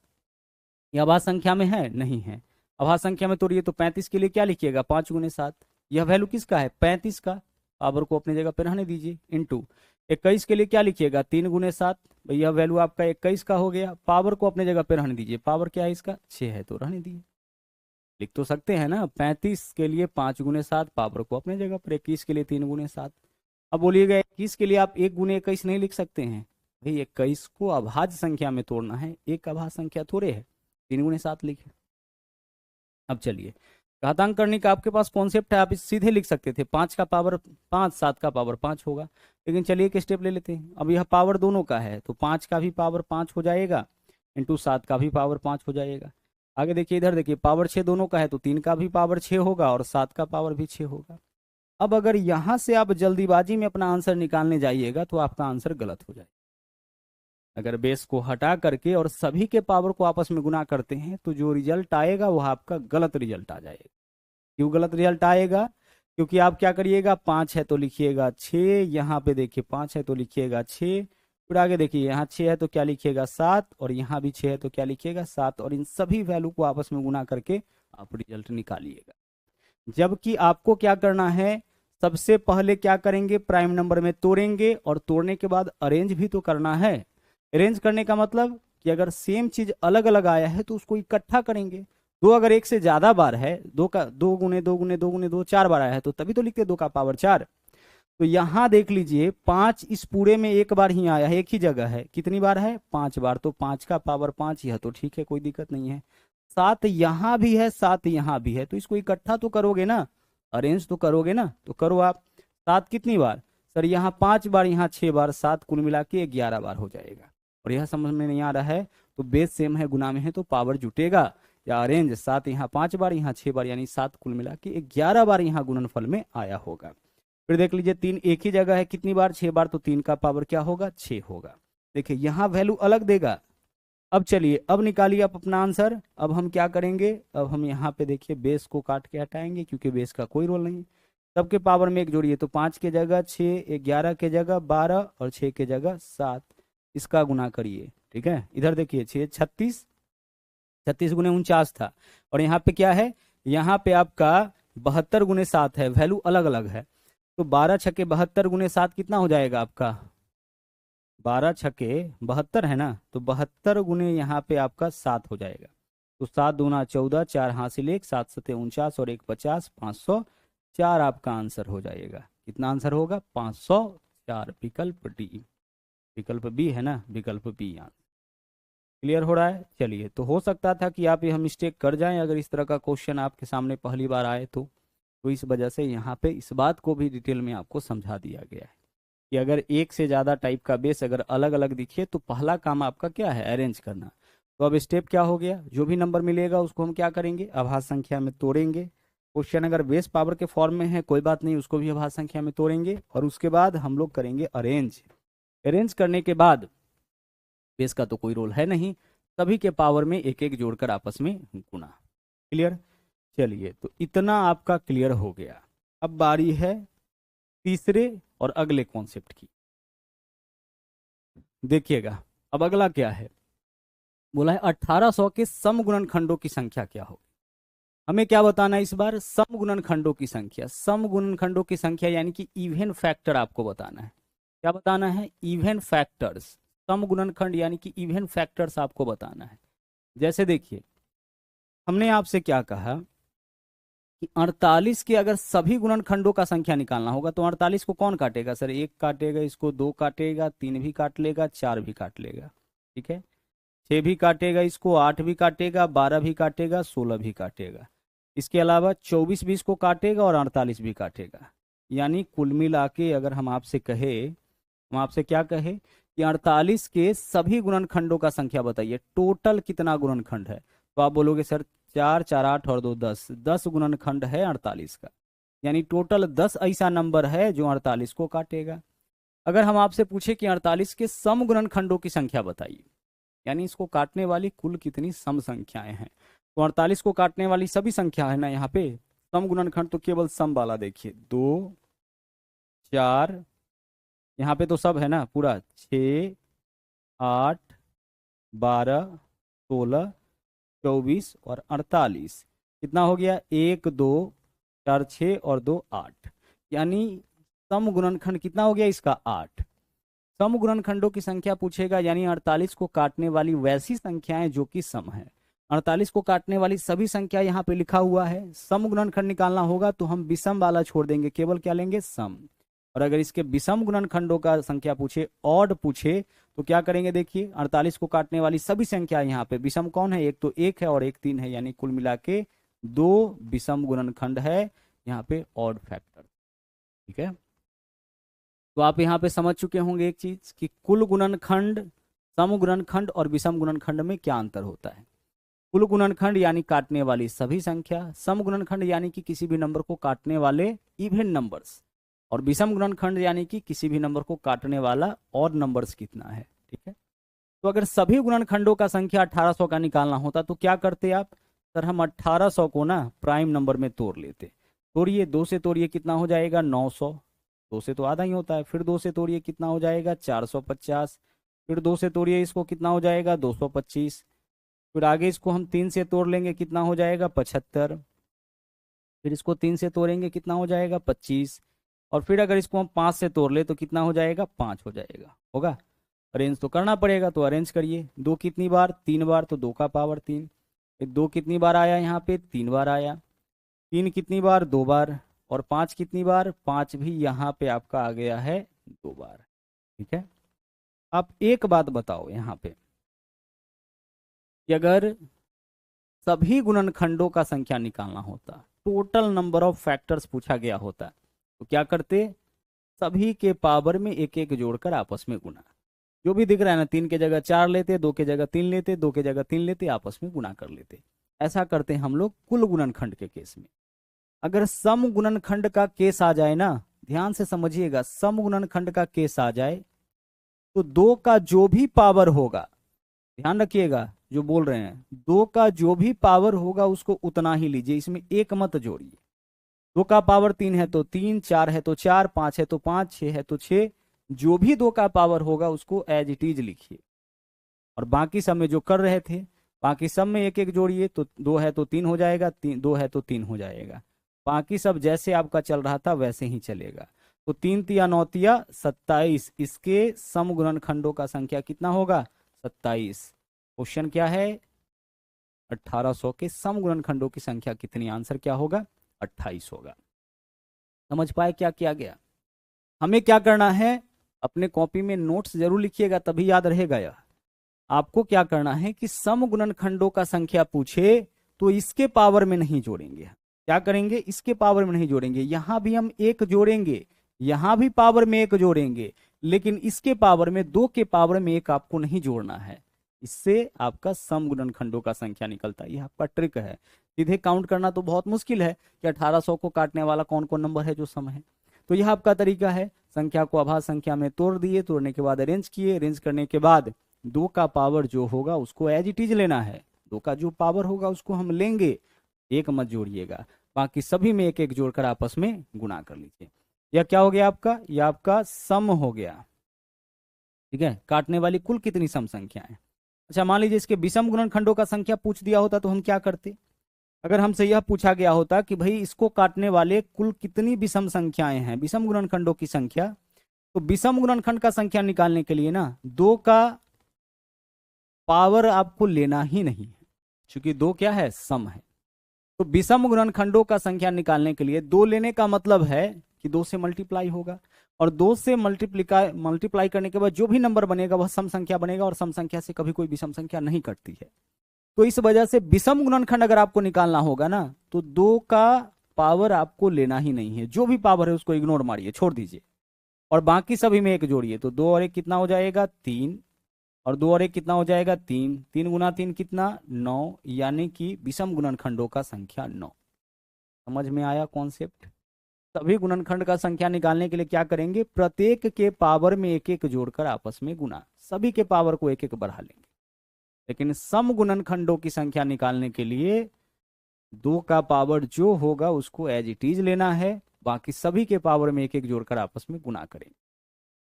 यह अभाज्य संख्या में है, नहीं है। अभाज्य संख्या में तोड़िए तो 35 के लिए क्या लिखिएगा, 5 गुने 7। यह वैल्यू किसका है, 35 का। पावर को अपनी जगह पर रहने दीजिए। इंटू 21 के लिए क्या लिखिएगा, 3 गुने 7। भैया वैल्यू आपका 21 का हो गया। पावर को अपने जगह पर रहने दीजिए। पावर क्या है इसका, 6 है तो रहने दीजिए। लिख तो सकते हैं ना, 35 के लिए 5 गुने 7, पावर को अपने जगह पर। 21 के लिए 3 गुने 7। अब बोलिएगा 21 के लिए आप 1 गुने 21 नहीं लिख सकते हैं। भाई 21 को अभाज्य संख्या में तोड़ना है, एक अभाज्य संख्या थोड़े है। 3 गुने 7 लिखे। अब चलिए घातांक करने का आपके पास कॉन्सेप्ट है, आप इस सीधे लिख सकते थे 5 का पावर 5, 7 का पावर 5 होगा। लेकिन चलिए एक स्टेप ले लेते हैं। अब यह पावर दोनों का है तो 5 का भी पावर 5 हो जाएगा, इंटू 7 का भी पावर 5 हो जाएगा। आगे देखिए, इधर देखिए पावर 6 दोनों का है तो 3 का भी पावर 6 होगा और 7 का पावर भी 6 होगा। अब अगर यहां से आप जल्दीबाजी में अपना आंसर निकालने जाइएगा तो आपका आंसर गलत हो जाएगा। अगर बेस को हटा करके और सभी के पावर को आपस में गुना करते हैं तो जो रिजल्ट आएगा वह आपका गलत रिजल्ट आ जाएगा। क्यों गलत रिजल्ट आएगा, क्योंकि आप क्या करिएगा, 5 है तो लिखिएगा 6, यहाँ पे देखिए 5 है तो लिखिएगा 6, फिर आगे देखिए यहाँ 6 है तो क्या लिखिएगा 7, और यहाँ भी 6 है तो क्या लिखिएगा 7, और इन सभी वैल्यू को आपस में गुना करके आप रिजल्ट निकालिएगा। जबकि आपको क्या करना है, सबसे पहले क्या करेंगे, प्राइम नंबर में तोड़ेंगे और तोड़ने के बाद अरेंज भी तो करना है। अरेंज करने का मतलब कि अगर सेम चीज अलग अलग आया है तो उसको इकट्ठा करेंगे। दो अगर एक से ज्यादा बार है, दो का 2 गुने 2 गुने 2 गुने 2 4 बार आया है तो तभी तो लिखते 2 का पावर 4। तो यहां देख लीजिए 5 इस पूरे में एक बार ही आया है, एक ही जगह है। कितनी बार है, 5 बार। तो 5 का पावर 5 यह तो ठीक है, कोई दिक्कत नहीं है। 7 यहां भी है, 7 यहां भी है, तो इसको इकट्ठा तो करोगे ना, अरेंज तो करोगे ना। तो करो आप। 7 कितनी बार, सर यहाँ 5 बार, यहाँ 6 बार, 7 कुल मिला के 11 बार हो जाएगा। और यह समझ में नहीं आ रहा है तो बेस सेम है, गुना में है तो पावर जुटेगा। या अरेंज 7 यहाँ 5 बार, यहाँ 6 बार, यानी 7 कुल मिला के 11 बार यहाँ गुणनफल में आया होगा। फिर देख लीजिए 3 एक ही जगह है, कितनी बार, 6 बार, तो 3 का पावर क्या होगा, 6 होगा। देखिए यहाँ वैल्यू अलग देगा। अब चलिए अब निकालिए आप अपना आंसर। अब हम क्या करेंगे, अब हम यहाँ पे देखिए बेस को काट के हटाएंगे क्योंकि बेस का कोई रोल नहीं। सबके पावर में एक जोड़िए तो 5 के जगह 6, 11 के जगह 12 और 6 के जगह 7, इसका गुना करिए। ठीक है, इधर देखिए 6 36, 36 गुने 49 था। और यहाँ पे क्या है, यहाँ पे आपका 72 गुने 7 है, वैल्यू अलग अलग है। तो 12 छके 72 गुने 7 कितना हो जाएगा आपका, 12 छके 72 है ना, तो 72 गुने यहाँ पे आपका 7 हो जाएगा। तो 7 दूना 14, 4 हासिल 1, 7 सते 49 और 1 50, 504 आपका आंसर हो जाएगा। कितना आंसर होगा, 504। विकल्प डी, विकल्प बी है ना, विकल्प बी आंसर। क्लियर हो रहा है। चलिए, तो हो सकता था कि आप यह मिस्टेक कर जाएं अगर इस तरह का क्वेश्चन आपके सामने पहली बार आए तो इस वजह से यहाँ पे इस बात को भी डिटेल में आपको समझा दिया गया है कि अगर एक से ज़्यादा टाइप का बेस अगर अलग अलग दिखे तो पहला काम आपका क्या है, अरेंज करना। तो अब स्टेप क्या हो गया, जो भी नंबर मिलेगा उसको हम क्या करेंगे, अभाज्य संख्या में तोड़ेंगे। क्वेश्चन अगर बेस पावर के फॉर्म में है कोई बात नहीं, उसको भी अभाज्य संख्या में तोड़ेंगे और उसके बाद हम लोग करेंगे अरेंज। अरेंज करने के बाद बेस का तो कोई रोल है नहीं, सभी के पावर में एक एक जोड़कर आपस में गुना। क्लियर। चलिए, तो इतना आपका क्लियर हो गया। अब बारी है तीसरे और अगले कॉन्सेप्ट की। देखिएगा अब अगला क्या है, बोला है 1800 के सम गुणनखंडों की संख्या क्या होगी। हमें क्या बताना है इस बार, सम गुणनखंडों की संख्या। सम गुणनखंडों की संख्या यानी कि इवन फैक्टर आपको बताना है। क्या बताना है, इवन फैक्टर्स। सम गुणनखंड यानी कि इवन फैक्टर्स आपको बताना है। जैसे देखिए, हमने आपसे क्या कहा कि 48 के अगर सभी गुणनखंडों का संख्या निकालना होगा तो 48 को कौन काटेगा सर, एक काटेगा, इसको दो काटेगा, तीन भी काट लेगा, चार भी काट लेगा, ठीक है, छह भी काटेगा, इसको आठ भी काटेगा, 12 भी काटेगा, 16 भी काटेगा, इसके अलावा 24 भी इसको काटेगा और 48 भी काटेगा। यानी कुल मिला के अगर हम आपसे कहे, हम आपसे क्या कहे कि 48 के सभी गुणनखंडों का संख्या बताइए, टोटल कितना गुणनखंड है, तो आप बोलोगे सर चार, चार आठ और दो 10, 10 गुणनखंड है 48 का। यानी टोटल 10 ऐसा नंबर है जो 48 को काटेगा। अगर हम आपसे पूछे कि 48 के सम गुणनखंडों की संख्या बताइए, यानी इसको काटने वाली कुल कितनी सम संख्याएं हैं, तो 48 को काटने वाली सभी संख्या है ना यहाँ पे, सम गुणनखंड तो केवल सम वाला देखिए, दो, चार, यहाँ पे तो सब है ना पूरा, 6, 8, 12, 16, 24 और 48, कितना हो गया, एक, दो, चार, छः और दो, 8। यानी सम गुणनखंड कितना हो गया इसका, 8। सम गुणनखंडों की संख्या पूछेगा, यानी 48 को काटने वाली वैसी संख्याएं जो कि सम है। 48 को काटने वाली सभी संख्या यहाँ पे लिखा हुआ है। सम गुणनखंड निकालना होगा तो हम विषम वाला छोड़ देंगे, केवल क्या लेंगे, सम। और अगर इसके विषम गुणनखंडों का संख्या पूछे, ऑड पूछे, तो क्या करेंगे, देखिए 48 को काटने वाली सभी संख्या यहाँ पे विषम कौन है, एक तो एक है और एक तीन है, यानी कुल मिला के दो विषम गुणनखंड है यहाँ पे, ऑड फैक्टर, ठीक है। तो आप यहाँ पे समझ चुके होंगे एक चीज कि कुल गुणनखंड, सम गुणनखंड और विषम गुणनखंड में क्या अंतर होता है। कुल गुणनखंड यानी काटने वाली सभी संख्या, सम गुणनखंड यानी कि किसी भी नंबर को काटने वाले इवन नंबर्स, और विषम गुणनखंड यानी कि किसी भी नंबर को काटने वाला और नंबर्स कितना है, ठीक है। तो अगर सभी गुणनखंडों का संख्या 1800 का निकालना होता तो क्या करते आप, सर हम 1800 को ना प्राइम नंबर में तोड़ लेते। तोड़िए, दो से तोड़िए कितना हो जाएगा, 900, दो से तो आधा ही होता है, फिर दो से तोड़िए कितना हो जाएगा, 450, फिर दो से तोड़िए इसको कितना हो जाएगा, 225, फिर आगे इसको हम तीन से तोड़ लेंगे कितना हो जाएगा, 75, फिर इसको तीन से तोड़ेंगे कितना हो जाएगा, 25, और फिर अगर इसको हम पाँच से तोड़ ले तो कितना हो जाएगा, 5 हो जाएगा, होगा। अरेंज तो करना पड़ेगा, तो अरेंज करिए, दो कितनी बार, 3 बार, तो 2 का पावर 3, फिर दो कितनी बार आया यहाँ पे, 3 बार आया, तीन कितनी बार, 2 बार, और 5 कितनी बार, 5 भी यहाँ पे आपका आ गया है 2 बार, ठीक है। आप एक बात बताओ यहाँ पे कि अगर सभी गुणनखंडों का संख्या निकालना होता, टोटल नंबर ऑफ फैक्टर्स पूछा गया होता, तो क्या करते, सभी के पावर में एक एक जोड़कर आपस में गुना, जो भी दिख रहा है ना, 3 के जगह 4 लेते, 2 के जगह 3 लेते, 2 के जगह 3 लेते, आपस में गुना कर लेते। ऐसा करते हैं हम लोग कुल गुणनखंड के केस में। अगर सम गुणनखंड का केस आ जाए ना, ध्यान से समझिएगा, सम गुणनखंड का केस आ जाए तो दो का जो भी पावर होगा, ध्यान रखिएगा जो बोल रहे हैं, दो का जो भी पावर होगा उसको उतना ही लीजिए, इसमें एक मत जोड़िए। दो का पावर 3 है तो 3, 4 है तो 4, 5 है तो 5, 6 है तो 6, जो भी दो का पावर होगा उसको एज इट इज लिखिए। और बाकी सब में जो कर रहे थे, बाकी सब में एक एक जोड़िए, तो दो है तो 3 हो जाएगा, तीन, दो है तो 3 हो जाएगा, बाकी सब जैसे आपका चल रहा था वैसे ही चलेगा। तो 3 तिया 9 तिया 27, इसके सम गुणनखंडों का संख्या कितना होगा, 27। क्वेश्चन क्या है, 1800 के सम गुणनखंडों की संख्या कितनी, आंसर क्या होगा, 28 होगा। समझ पाए क्या किया गया। हमें क्या करना है, अपने कॉपी में नोट्स जरूर लिखिएगा तभी याद रहेगा यह। आपको क्या करना है कि सम गुणनखंडों का संख्या पूछे तो इसके पावर में नहीं जोड़ेंगे, क्या करेंगे, इसके पावर में नहीं जोड़ेंगे, यहां भी हम एक जोड़ेंगे, यहां भी पावर में एक जोड़ेंगे, लेकिन इसके पावर में, दो के पावर में एक आपको नहीं जोड़ना है। इससे आपका सम गुणनखंडों का संख्या निकलता है, यह आपका ट्रिक है। सीधे काउंट करना तो बहुत मुश्किल है कि 1800 को काटने वाला कौन कौन नंबर है जो सम है। तो यह आपका तरीका है, संख्या को अभाज्य संख्या में तोड़ दिए, तोड़ने के बाद अरेंज किए, अरेंज करने के बाद दो का पावर जो होगा उसको एज इट इज लेना है, दो का जो पावर होगा उसको हम लेंगे, एक मत जोड़िएगा, बाकी सभी में एक एक जोड़कर आपस में गुणा कर लीजिए। यह क्या हो गया आपका, यह आपका सम हो गया। ठीक है, काटने वाली कुल कितनी सम संख्याएं। अच्छा, मान लीजिए इसके विषम गुणनखंडों का संख्या पूछ दिया होता तो हम क्या करते। अगर हमसे यह पूछा गया होता कि भाई इसको काटने वाले कुल कितनी विषम संख्याएं हैं, विषम गुणनखंडों की संख्या, तो विषम गुणनखंड का संख्या निकालने के लिए ना दो का पावर आपको लेना ही नहीं है, क्योंकि दो क्या है, सम है। तो विषम गुणनखंडों का संख्या निकालने के लिए दो लेने का मतलब है कि दो से मल्टीप्लाई होगा, और दो से मल्टीप्लाई करने के बाद जो भी नंबर बनेगा वह सम संख्या बनेगा, और सम संख्या से कभी कोई विषम संख्या नहीं कटती है। तो इस वजह से विषम गुणनखंड अगर आपको निकालना होगा ना, तो दो का पावर आपको लेना ही नहीं है, जो भी पावर है उसको इग्नोर मारिए, छोड़ दीजिए, और बाकी सभी में एक जोड़िए। तो दो और एक कितना हो जाएगा, तीन, और दो और एक कितना हो जाएगा, तीन, तीन गुना तीन कितना, नौ, यानी कि विषम गुणनखंडों का संख्या नौ। समझ में आया कॉन्सेप्ट। सभी गुणनखंड का संख्या निकालने के लिए क्या करेंगे, प्रत्येक के पावर में एक एक जोड़कर आपस में गुना, सभी के पावर को एक एक बढ़ा लेंगे। लेकिन सम गुणनखंडों की संख्या निकालने के लिए दो का पावर जो होगा उसको एज इट इज लेना है, बाकी सभी के पावर में एक एक जोड़कर आपस में गुना करेंगे।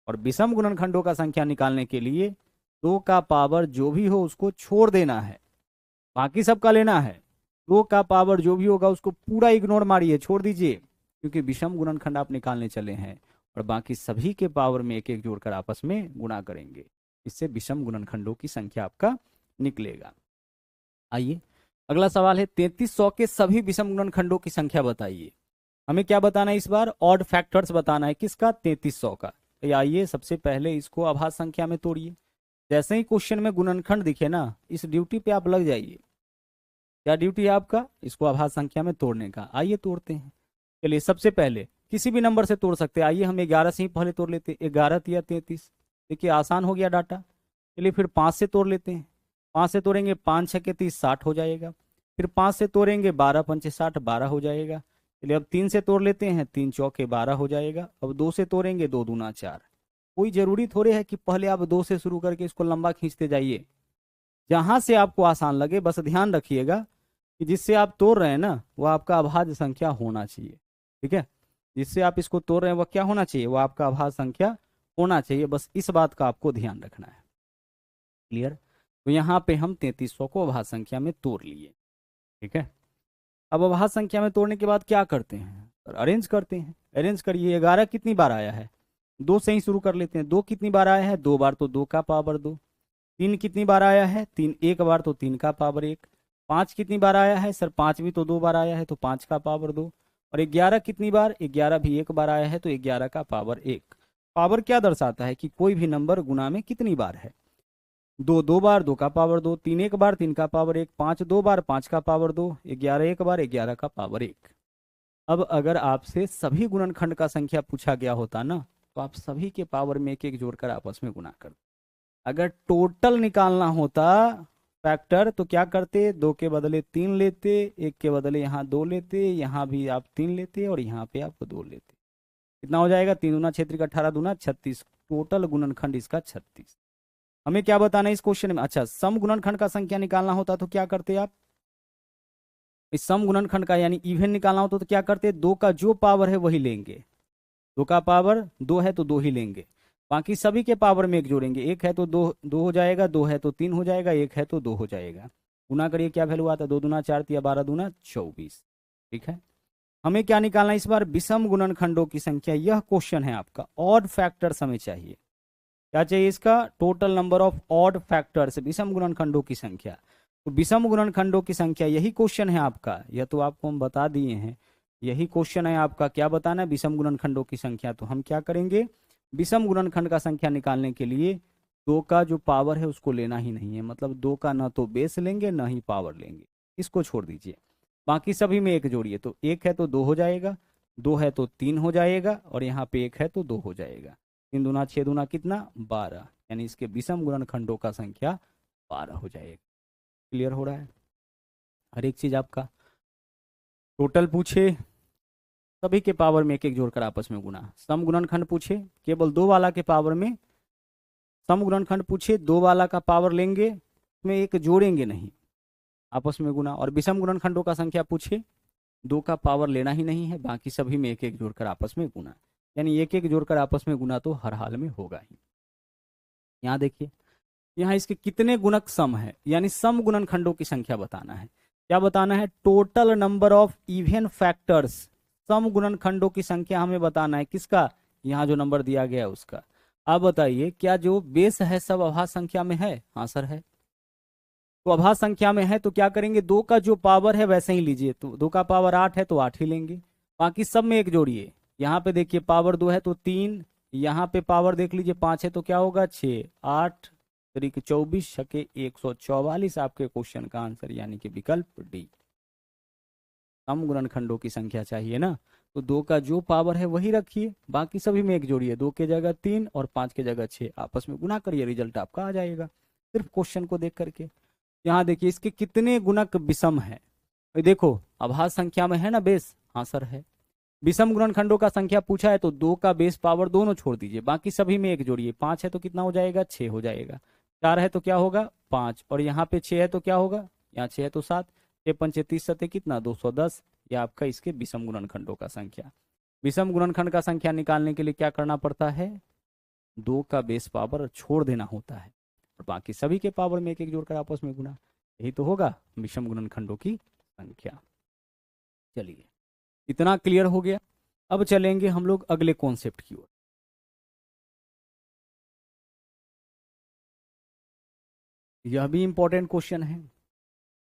और विषम गुणनखंडों का संख्या निकालने के लिए दो का पावर जो भी हो उसको छोड़ देना है, बाकी सबका लेना है। दो का पावर जो भी होगा उसको पूरा इग्नोर मारिए, छोड़ दीजिए, क्योंकि विषम गुणनखंड आप निकालने चले हैं, और बाकी सभी के पावर में एक एक जोड़कर आपस में गुणा करेंगे। इससे विषम गुणनखंडों की संख्या आपका निकलेगा। आइए अगला सवाल है, 3300 के सभी विषम गुणनखंडों की संख्या बताइए। हमें क्या बताना है इस बार, ऑड फैक्टर्स बताना है, किसका, 3300 का। तो आइए सबसे पहले इसको अभाज्य संख्या में तोड़िए। जैसे ही क्वेश्चन में गुणनखंड दिखे ना, इस ड्यूटी पे आप लग जाइए। क्या ड्यूटी है आपका, इसको अभाज्य संख्या में तोड़ने का। आइए तोड़ते हैं। चलिए सबसे पहले किसी भी नंबर से तोड़ सकते हैं। आइए हम 11 से ही पहले तोड़ लेते हैं, 11 या 33। देखिए आसान हो गया डाटा। चलिए फिर 5 से तोड़ लेते हैं। 5 से तोड़ेंगे, 5 6 के 30, 60 हो जाएगा। फिर 5 से तोड़ेंगे, 12 पंचे 60, 12 हो जाएगा। चलिए अब 3 से तोड़ लेते हैं, 3 चौके 12 हो जाएगा। अब 2 से तोड़ेंगे, 2 दूना 4। कोई जरूरी थोड़े है कि पहले आप 2 से शुरू करके इसको लंबा खींचते जाइए, जहां से आपको आसान लगे। बस ध्यान रखिएगा कि जिससे आप तोड़ रहे हैं ना वो आपका अभाज्य संख्या होना चाहिए। ठीक है, जिससे आप इसको तोड़ रहे हैं वह क्या होना चाहिए, वो आपका अभाज्य संख्या होना चाहिए। बस इस बात का आपको ध्यान रखना है। क्लियर। तो यहाँ पे हम 3300 को अभाज्य संख्या में तोड़ लिए। ठीक है, अब अभाज्य संख्या में तोड़ने के बाद क्या करते हैं, अरेंज करते हैं। अरेंज करिए। 11 कितनी बार आया है, 2 से ही शुरू कर लेते हैं। 2 कितनी बार आया है, 2 बार, तो 2 का पावर 2। 3 कितनी बार आया है, 3 एक बार, तो 3 का पावर 1। 5 कितनी बार आया है, सर 5 भी तो 2 बार आया है, तो 5 का पावर 2। और 11 कितनी बार, 11 भी एक बार आया है, तो 11 का पावर 1। पावर क्या दर्शाता है कि कोई भी नंबर गुना में कितनी बार है। 2 2 बार, 2 का पावर 2। 3 एक बार, 3 का पावर 1। 5 2 बार, 5 का पावर 2। 11 एक बार, 11 का पावर 1। अब अगर आपसे सभी गुणनखंड का संख्या पूछा गया होता ना, तो आप सभी के पावर में एक एक जोड़कर आपस में गुना करते। अगर टोटल निकालना होता फैक्टर तो क्या करते, 2 के बदले 3 लेते, 1 के बदले यहाँ 2 लेते, यहाँ भी आप 3 लेते, और यहाँ पे आप 2 लेते। कितना हो जाएगा, 3 दूना 6 त्रिक 18 दूना 36। टोटल गुणनखंड इसका 36। हमें क्या बताना है इस क्वेश्चन में, अच्छा सम गुणनखंड का संख्या निकालना होता तो क्या करते आप, इस सम गुणनखंड का यानी इवन निकालना होता तो क्या करते, 2 का जो पावर है वही लेंगे। 2 का पावर 2 है तो 2 ही लेंगे, बाकी सभी के पावर में एक जोड़ेंगे। 1 है तो 2 2 हो जाएगा, 2 है तो 3 हो जाएगा, 1 है तो 2 हो जाएगा। गुना करिए, क्या वैल्यू आता है, 2 दूना 4 या 12 दूना 24। ठीक है, हमें क्या निकालना है इस बार, विषम गुणनखंडों की संख्या। यह क्वेश्चन है आपका, ऑड फैक्टर्स हमें चाहिए। क्या चाहिए इसका, total number of odd factors, विषम गुणनखंडों की संख्या। तो विषम गुणनखंडों की संख्या, यही क्वेश्चन है आपका। यह तो आपको हम बता दिए हैं, यही क्वेश्चन है आपका। क्या बताना है, विषम गुणनखंडों की संख्या। तो हम क्या करेंगे, विषम गुणनखंड का संख्या निकालने के लिए 2 का जो पावर है उसको लेना ही नहीं है, मतलब 2 का ना तो बेस लेंगे ना ही पावर लेंगे, इसको छोड़ दीजिए। बाकी सभी में एक जोड़िए, तो 1 है तो 2 हो जाएगा, 2 है तो 3 हो जाएगा, और यहाँ पे 1 है तो 2 हो जाएगा। 3 दूना 6 दूना कितना, 12, यानी इसके विषम गुणनखंडों का संख्या 12 हो जाएगा। क्लियर हो रहा है, हर एक चीज आपका। टोटल पूछे, सभी के पावर में एक एक जोड़कर आपस में गुना। सम गुणनखंड पूछे, केवल 2 वाला के पावर में, सम गुणनखंड पूछे 2 वाला का पावर लेंगे, उसमें एक जोड़ेंगे नहीं, आपस में गुना। और विषम गुणनखंडों का संख्या पूछे, 2 का पावर लेना ही नहीं है, बाकी सभी में एक एक जोड़कर आपस में गुना, यानी एक एक जोड़कर आपस में गुना तो हर हाल में होगा ही। यहाँ देखिए, यहाँ इसके कितने गुणक सम है, यानी सम गुणनखंडों की संख्या बताना है। क्या बताना है? Total number of even factors, सम गुणनखंडों की संख्या हमें बताना है। किसका? यहाँ जो नंबर दिया गया है उसका। आप बताइए, क्या जो बेस है सब अभाज्य संख्या में है? हाँ सर है। तो अभाज्य संख्या में है तो क्या करेंगे, 2 का जो पावर है वैसे ही लीजिए। तो 2 का पावर 8 है तो 8 ही लेंगे। बाकी सब में एक जोड़िए। यहाँ पे देखिए पावर 2 है तो 3, यहाँ पे पावर देख लीजिए 5 है तो क्या होगा 6, 8 तरीके 24 छके 144 आपके क्वेश्चन का आंसर, यानी कि विकल्प डी। सम गुणनखंडों की संख्या चाहिए ना, तो 2 का जो पावर है वही रखिए, बाकी सभी में एक जोड़िए। 2 के जगह 3 और 5 के जगह 6, आपस में गुना करिए, रिजल्ट आपका आ जाएगा सिर्फ क्वेश्चन को देख करके। यहाँ देखिए इसके कितने गुणक विषम है। देखो अभाज्य संख्या में है ना बेस, हाँ सर है। विषम गुणनखंडों का संख्या पूछा है तो 2 का बेस पावर दोनों छोड़ दीजिए, बाकी सभी में एक जोड़िए। 5 है तो कितना हो जाएगा? 6 हो जाएगा। 4 है तो क्या होगा? 5, और यहाँ पे 6 है तो क्या होगा? यहाँ 6 है तो 7, 6 पंचे 30 सते कितना? 210। यह आपका इसके विषम गुणनखंडों का संख्या। विषम गुणनखंड का संख्या निकालने के लिए क्या करना पड़ता है? 2 का बेस पावर छोड़ देना होता है और बाकी सभी के पावर में एक एक जोड़कर आपस में गुना। यही तो होगा विषम गुणनखंडों की संख्या। चलिए इतना क्लियर हो गया। अब चलेंगे हम लोग अगले कॉन्सेप्ट की ओर। यह भी इंपॉर्टेंट क्वेश्चन है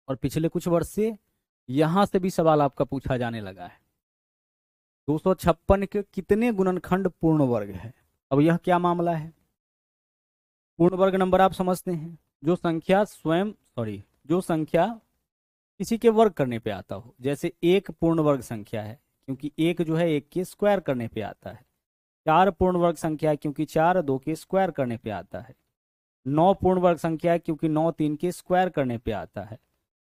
और पिछले कुछ वर्ष से यहां से भी सवाल आपका पूछा जाने लगा है। 256 के कितने गुणनखंड पूर्ण वर्ग है? अब यह क्या मामला है? पूर्ण वर्ग नंबर आप समझते हैं, जो संख्या किसी के वर्ग करने पे आता हो। जैसे 1 पूर्ण वर्ग संख्या है क्योंकि 1 जो है 1 के स्क्वायर करने पे आता है। 4 पूर्ण वर्ग संख्या है क्योंकि 4 2 के स्क्वायर करने पे आता है। 9 पूर्ण वर्ग संख्या है क्योंकि 9 3 के स्क्वायर करने पे आता है।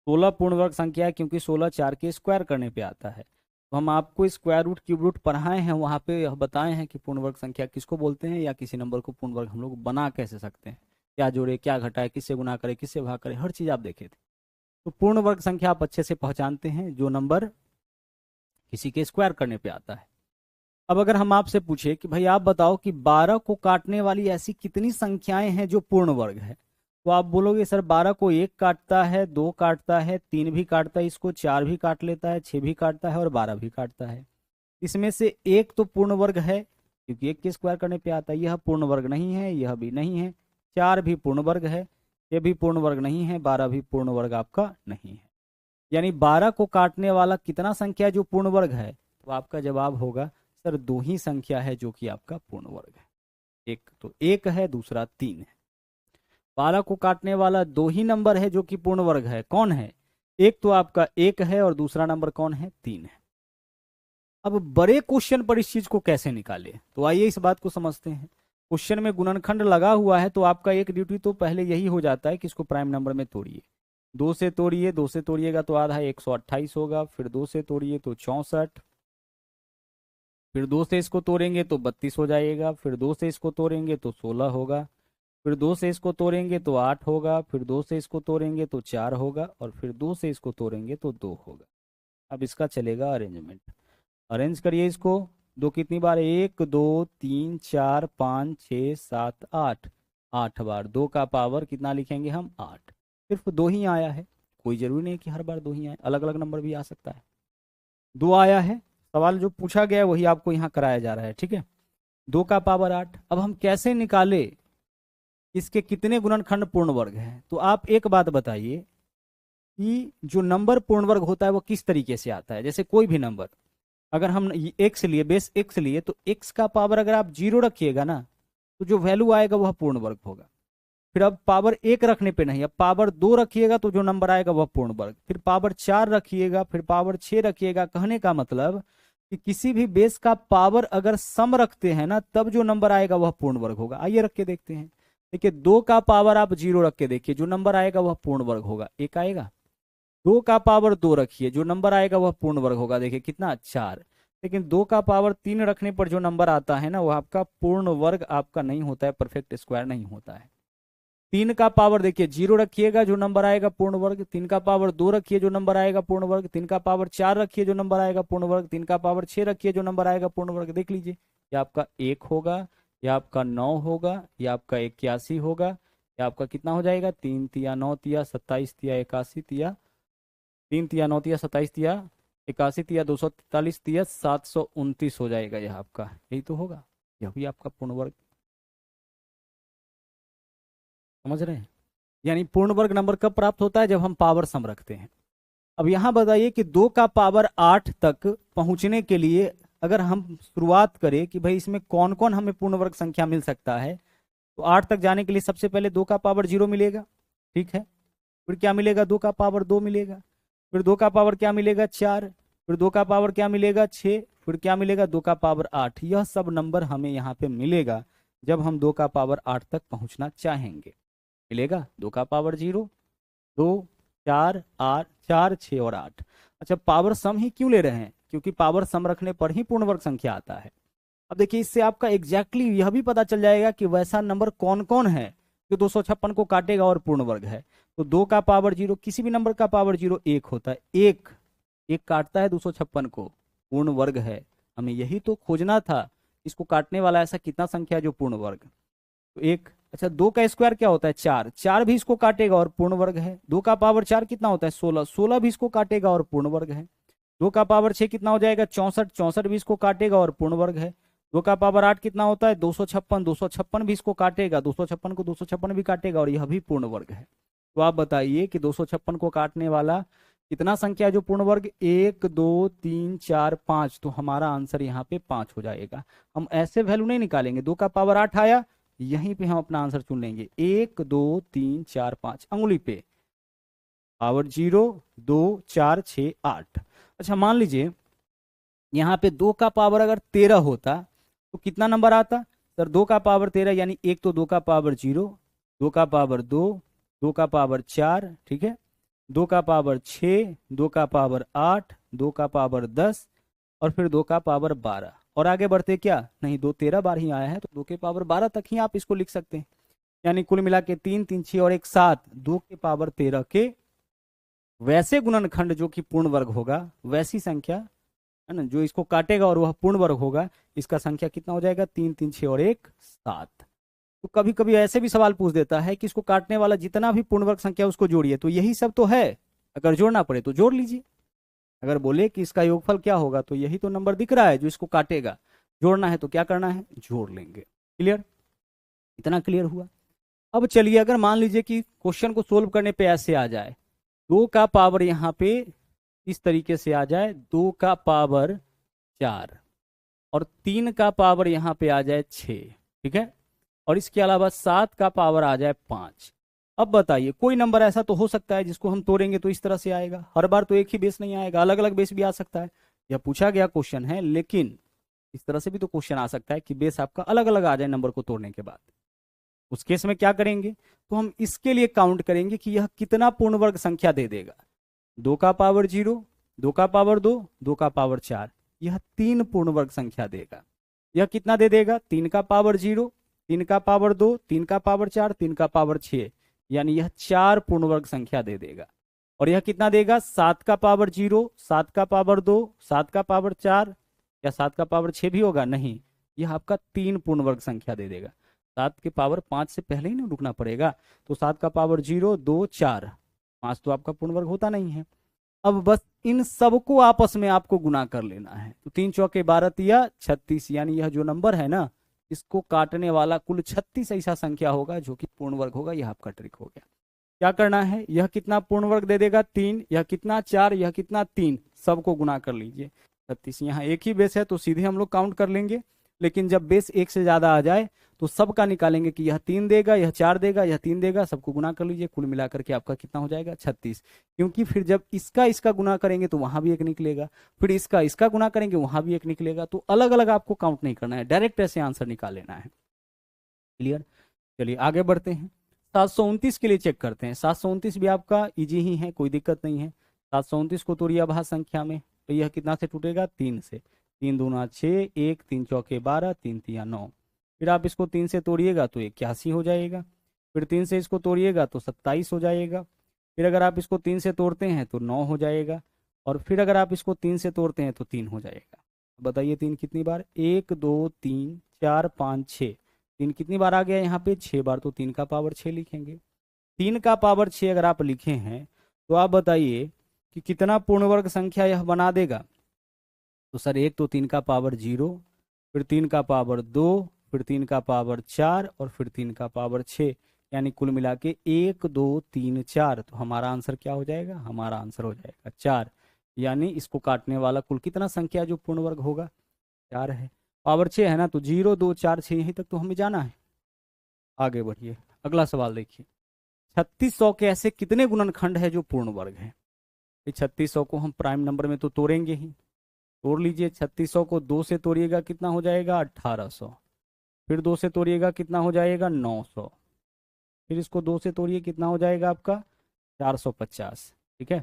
16 पूर्ण वर्ग संख्या है क्योंकि 16 4 के स्क्वायर करने पे आता है। तो हम आपको स्क्वायर रूट क्यूब रूट पढ़ाए हैं, वहाँ पे यह बताए हैं कि पूर्ण वर्ग संख्या किसको बोलते हैं, या किसी नंबर को पूर्ण वर्ग हम लोग बना कैसे सकते हैं, क्या जोड़े क्या घटाए, किससे गुना करें किससे भाग करें, हर चीज़ आप देखे थे। तो पूर्ण वर्ग संख्या आप अच्छे से पहचानते हैं, जो नंबर किसी के स्क्वायर करने पे आता है। अब अगर हम आपसे पूछे कि भाई आप बताओ कि 12 को काटने वाली ऐसी कितनी संख्याएं हैं जो पूर्ण वर्ग है, तो आप बोलोगे सर 12 को 1 काटता है, 2 काटता है, 3 भी काटता है, इसको 4 भी काट लेता है, 6 भी काटता है और 12 भी काटता है। इसमें से एक तो पूर्ण वर्ग है क्योंकि 1 के स्क्वायर करने पे आता है, यह पूर्ण वर्ग नहीं है, यह भी नहीं है। 4 भी पूर्ण वर्ग है, यह भी पूर्ण वर्ग नहीं है, 12 भी पूर्ण वर्ग आपका नहीं है। यानी 12 को काटने वाला कितना संख्या जो पूर्ण वर्ग है? तो आपका जवाब होगा सर 2 ही संख्या है जो कि आपका पूर्ण वर्ग है। एक तो 1 है, दूसरा 3 है। 12 को काटने वाला 2 ही नंबर है जो कि पूर्ण वर्ग है। कौन है? एक तो आपका 1 है और दूसरा नंबर कौन है? 3 है। अब बड़े क्वेश्चन पर इस चीज को कैसे निकाले, तो आइए इस बात को समझते हैं। क्वेश्चन में गुणनखंड लगा हुआ है तो आपका एक ड्यूटी तो पहले यही हो जाता है कि इसको प्राइम नंबर में तोड़िए। 2 से तोड़िए, 2 से तोड़िएगा तो आधा 128 होगा, फिर 2 से तोड़िए तो 64, फिर 2 से इसको तोड़ेंगे तो 32 हो जाएगा, फिर 2 से इसको तोड़ेंगे तो 16 होगा, फिर 2 से इसको तोड़ेंगे तो 8 होगा, फिर 2 से इसको तोड़ेंगे तो 4 होगा, और फिर 2 से इसको तोड़ेंगे तो 2 होगा। अब इसका चलेगा अरेंजमेंट। अरेंज करिए इसको। 2 कितनी बार? 1 2 3 4 5 6 7 8, 8 बार। 2 का पावर कितना लिखेंगे हम? 8। सिर्फ 2 ही आया है, कोई जरूरी नहीं कि हर बार 2 ही आए, अलग अलग नंबर भी आ सकता है। 2 आया है, सवाल जो पूछा गया है वही आपको यहाँ कराया जा रहा है, ठीक है। 2 का पावर 8। अब हम कैसे निकाले इसके कितने गुणनखंड पूर्ण वर्ग हैं? तो आप एक बात बताइए कि जो नंबर पूर्ण वर्ग होता है वो किस तरीके से आता है। जैसे कोई भी नंबर अगर हम एक्स लिए, बेस एक्स लिए, तो एक्स का पावर अगर आप 0 रखिएगा ना तो जो वैल्यू आएगा वह पूर्ण वर्ग होगा। फिर अब पावर 1 रखने पे नहीं, अब पावर 2 रखिएगा तो जो नंबर आएगा वह पूर्ण वर्ग। फिर पावर 4 रखिएगा, फिर पावर 6 रखिएगा। कहने का मतलब कि किसी भी बेस का पावर अगर सम रखते हैं ना तब जो नंबर आएगा वह पूर्ण वर्ग होगा। आइए रख के देखते हैं। देखिए 2 का पावर आप 0 रख के देखिए, जो नंबर आएगा वह पूर्ण वर्ग होगा, 1 आएगा। 2 का पावर 2 रखिए, जो नंबर आएगा वह पूर्ण वर्ग होगा, देखिए कितना? 4। लेकिन 2 का पावर 3 रखने पर जो नंबर आता है ना वह आपका पूर्ण वर्ग आपका नहीं होता है, परफेक्ट स्क्वायर नहीं होता है। 3 का पावर देखिए 0 रखिएगा, जो नंबर आएगा पूर्ण वर्ग। 3 का पावर 2 रखिए, जो नंबर आएगा पूर्ण वर्ग। 3 का पावर 4 रखिए, जो नंबर आएगा पूर्ण वर्ग। 3 का पावर 6 रखिए, जो नंबर आएगा पूर्ण वर्ग। देख लीजिए ये आपका 1 होगा, ये आपका 9 होगा, ये आपका 81 होगा, ये आपका कितना हो जाएगा, 3 तिया 9 तिया 27 तिया 81 तिया, 3 तिया 9 तिया 27 तिया 81 तिया 243 तिया 729 हो जाएगा यह आपका, यही तो होगा, यह भी आपका पूर्ण वर्ग। समझ रहे हैं? यानी पूर्ण वर्ग नंबर कब प्राप्त होता है, जब हम पावर सम रखते हैं। अब यहां बताइए कि 2 का पावर 8 तक पहुंचने के लिए अगर हम शुरुआत करें कि भाई इसमें कौन कौन हमें पूर्ण वर्ग संख्या मिल सकता है, तो 8 तक जाने के लिए सबसे पहले 2 का पावर 0 मिलेगा, ठीक है। फिर क्या मिलेगा, 2 का पावर 2 मिलेगा, फिर 2 का पावर क्या मिलेगा 4, फिर 2 का पावर क्या मिलेगा 6, फिर क्या मिलेगा 2 का पावर 8। यह सब नंबर हमें यहाँ पे मिलेगा जब हम 2 का पावर 8 तक पहुंचना चाहेंगे। मिलेगा 2 का पावर 0, 2, 4, 8, 4, 6 और 8। अच्छा, पावर सम ही क्यों ले रहे हैं, क्योंकि पावर सम रखने पर ही पूर्ण वर्ग संख्या आता है। अब देखिए इससे आपका एग्जैक्टली यह भी पता चल जाएगा कि वैसा नंबर कौन कौन है जो 256 को काटेगा और पूर्ण वर्ग है। तो 2 का पावर 0, किसी भी नंबर का पावर 0 1 होता है, एक एक काटता है 256 को, पूर्ण वर्ग है। हमें यही तो खोजना था, इसको काटने वाला ऐसा कितना संख्या है जो पूर्ण वर्ग, तो एक। अच्छा, 2 का स्क्वायर क्या होता है 4, 4 भी इसको काटेगा और पूर्ण वर्ग है। 2 का पावर 4 कितना होता है 16, 16 भी इसको काटेगा और पूर्ण वर्ग है। 2 का पावर 6 कितना हो जाएगा 64, 64 भी इसको काटेगा और पूर्ण वर्ग है। 2 का पावर 8 कितना होता है 256, 256 भी इसको काटेगा, 256 को 256 भी काटेगा और यह भी पूर्ण वर्ग है। तो आप बताइए कि 256 को काटने वाला कितना संख्या है जो पूर्ण वर्ग, 1 2 3 4 5। तो हमारा आंसर यहाँ पे 5 हो जाएगा। हम ऐसे वैल्यू नहीं निकालेंगे, 2 का पावर 8 आया, यहीं पे हम अपना आंसर चुन लेंगे, 1 2 3 4 5 अंगुली पे, पावर 0 2 4 6 8। अच्छा, मान लीजिए यहाँ पे 2 का पावर अगर 13 होता तो कितना नंबर आता सर, 2 का पावर 13 यानी एक तो 2 का पावर 0, 2 का पावर 2, 2 का पावर 4, ठीक है, 2 का पावर 6, 2 का पावर 8, 2 का पावर 10 और फिर 2 का पावर 12। और आगे बढ़ते क्या, नहीं 2 13 बार ही आया है तो 2 के पावर 12 तक ही आप इसको लिख सकते हैं। यानी कुल मिला के 3 3 6 और 1 7, 2 के पावर 13 के वैसे गुणनखंड जो कि पूर्ण वर्ग होगा, वैसी संख्या है ना, जो इसको काटेगा और वह पूर्ण वर्ग होगा, इसका संख्या कितना हो जाएगा 3 3 6 और 1 7। तो कभी कभी ऐसे भी सवाल पूछ देता है कि इसको काटने वाला जितना भी पूर्ण वर्ग संख्या उसको जोड़िए, तो यही सब तो है, अगर जोड़ना पड़े तो जोड़ लीजिए। अगर बोले कि इसका योगफल क्या होगा, तो यही तो नंबर दिख रहा है जो इसको काटेगा, जोड़ना है तो क्या करना है, जोड़ लेंगे। क्लियर, इतना क्लियर हुआ। अब चलिए, अगर मान लीजिए कि क्वेश्चन को सोल्व करने पे ऐसे आ जाए, 2 का पावर यहाँ पे इस तरीके से आ जाए 2 का पावर 4 और 3 का पावर यहाँ पे आ जाए 6, ठीक है, और इसके अलावा 7 का पावर आ जाए 5। अब बताइए, कोई नंबर ऐसा तो हो सकता है जिसको हम तोड़ेंगे तो इस तरह से आएगा, हर बार तो एक ही बेस नहीं आएगा, अलग अलग बेस भी आ सकता है। यह पूछा गया क्वेश्चन है, लेकिन इस तरह से भी तो क्वेश्चन आ सकता है कि बेस आपका अलग अलग आ जाए नंबर को तोड़ने के बाद। उस केस में क्या करेंगे, तो हम इसके लिए काउंट करेंगे कि यह कितना पूर्ण वर्ग संख्या दे देगा। 2 का पावर 0, 2 का पावर 2, 2 का पावर 4, यह 3 पूर्ण वर्ग संख्या देगा। यह कितना दे देगा, 3 का पावर 0, 3 का पावर 2, 3 का पावर 4, 3 का पावर 6, यानी यह 4 पूर्ण वर्ग संख्या दे देगा। और यह कितना देगा, 7 का पावर 0, 7 का पावर 2, 7 का पावर 4, या 7 का पावर 6 भी होगा, नहीं, यह आपका 3 पूर्ण वर्ग संख्या दे देगा। 7 के पावर 5 से पहले ही ना रुकना पड़ेगा, तो 7 का पावर 0 2 4 5 तो आपका पूर्ण वर्ग होता नहीं है। अब बस इन सबको आपस में आपको गुना कर लेना है, तो 3 चौके 12 तिया 36, यानी यह जो नंबर है ना, इसको काटने वाला कुल 36 ऐसा संख्या होगा जो कि पूर्ण वर्ग होगा। यह आपका ट्रिक हो गया। क्या करना है, यह कितना पूर्ण वर्ग दे देगा 3, यह कितना 4, यह कितना 3, सबको गुना कर लीजिए 36। यहाँ एक ही बेस है तो सीधे हम लोग काउंट कर लेंगे, लेकिन जब बेस एक से ज्यादा आ जाए तो सबका निकालेंगे कि यह 3 देगा, यह 4 देगा, यह 3 देगा, सबको गुना कर लीजिए, कुल मिलाकर के आपका कितना हो जाएगा 36। क्योंकि फिर जब इसका गुना करेंगे तो वहां भी एक निकलेगा, फिर इसका गुना करेंगे वहां भी एक निकलेगा, तो अलग अलग आपको काउंट नहीं करना है, डायरेक्ट ऐसे आंसर निकाल लेना है। क्लियर, चलिए आगे बढ़ते हैं। 729 के लिए चेक करते हैं। 729 भी आपका इजी ही है, कोई दिक्कत नहीं है। 729 को तोड़िए भाज्य संख्या में, तो यह कितना से टूटेगा 3 से, 3 दूना 6, 1 3 चौके 12, 3 तिया 9। फिर आप इसको 3 से तोड़िएगा तो 81 हो जाएगा, फिर 3 से इसको तोड़िएगा तो 27 हो जाएगा, फिर अगर आप इसको 3 से तोड़ते हैं तो 9 हो जाएगा, और फिर अगर आप इसको 3 से तोड़ते हैं तो 3 हो जाएगा। बताइए 3 कितनी बार, 1 2 3 4 5 6, तीन कितनी बार आ गया यहाँ पे? 6 बार, तो 3 का पावर 6 लिखेंगे। 3 का पावर 6 अगर आप लिखे हैं तो आप बताइए कि कितना पूर्ण वर्ग संख्या यह बना देगा? तो सर एक तो 3 का पावर 0, फिर 3 का पावर 2, फिर 3 का पावर 4 और फिर 3 का पावर 6, यानी कुल मिला के 1 2 3 4। तो हमारा आंसर क्या हो जाएगा? हमारा आंसर हो जाएगा 4। यानी इसको काटने वाला कुल कितना संख्या जो पूर्ण वर्ग होगा? 4 है। पावर 6 है ना, तो 0 2 4 6 यहीं तक तो हमें जाना है। आगे बढ़िए, अगला सवाल देखिए। 3600 के ऐसे कितने गुणनखंड है जो पूर्ण वर्ग है? 3600 को हम प्राइम नंबर में तो तोड़ेंगे ही। तोड़ लीजिए, 3600 को 2 से तोड़िएगा कितना हो जाएगा? 1800। फिर 2 से तोड़िएगा कितना हो जाएगा? 900। फिर इसको 2 से तोड़िए कितना हो जाएगा आपका? 450। ठीक है।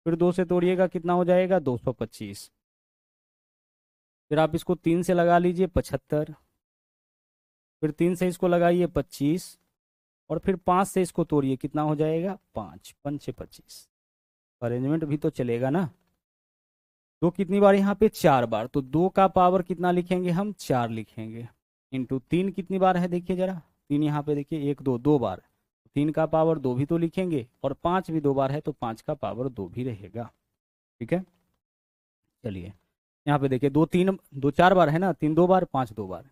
फिर 2 से तोड़िएगा कितना हो जाएगा? 225। फिर आप इसको 3 से लगा लीजिए 75। फिर 3 से इसको लगाइए 25। और फिर 5 से इसको तोड़िए कितना हो जाएगा? 5 5 25। अरेंजमेंट भी तो चलेगा ना। दो कितनी बार यहाँ पे? 4 बार, तो 2 का पावर कितना लिखेंगे हम? 4 लिखेंगे। इंटू 3 कितनी बार है देखिए जरा। 3 यहाँ पे देखिए, 1 2 2 बार, 3 का पावर 2 भी तो लिखेंगे, और 5 भी 2 बार है तो 5 का पावर 2 भी रहेगा। ठीक है, चलिए यहाँ पे देखिए, 2 3 2 4 बार है ना, 3 2 बार, 5 2 बार।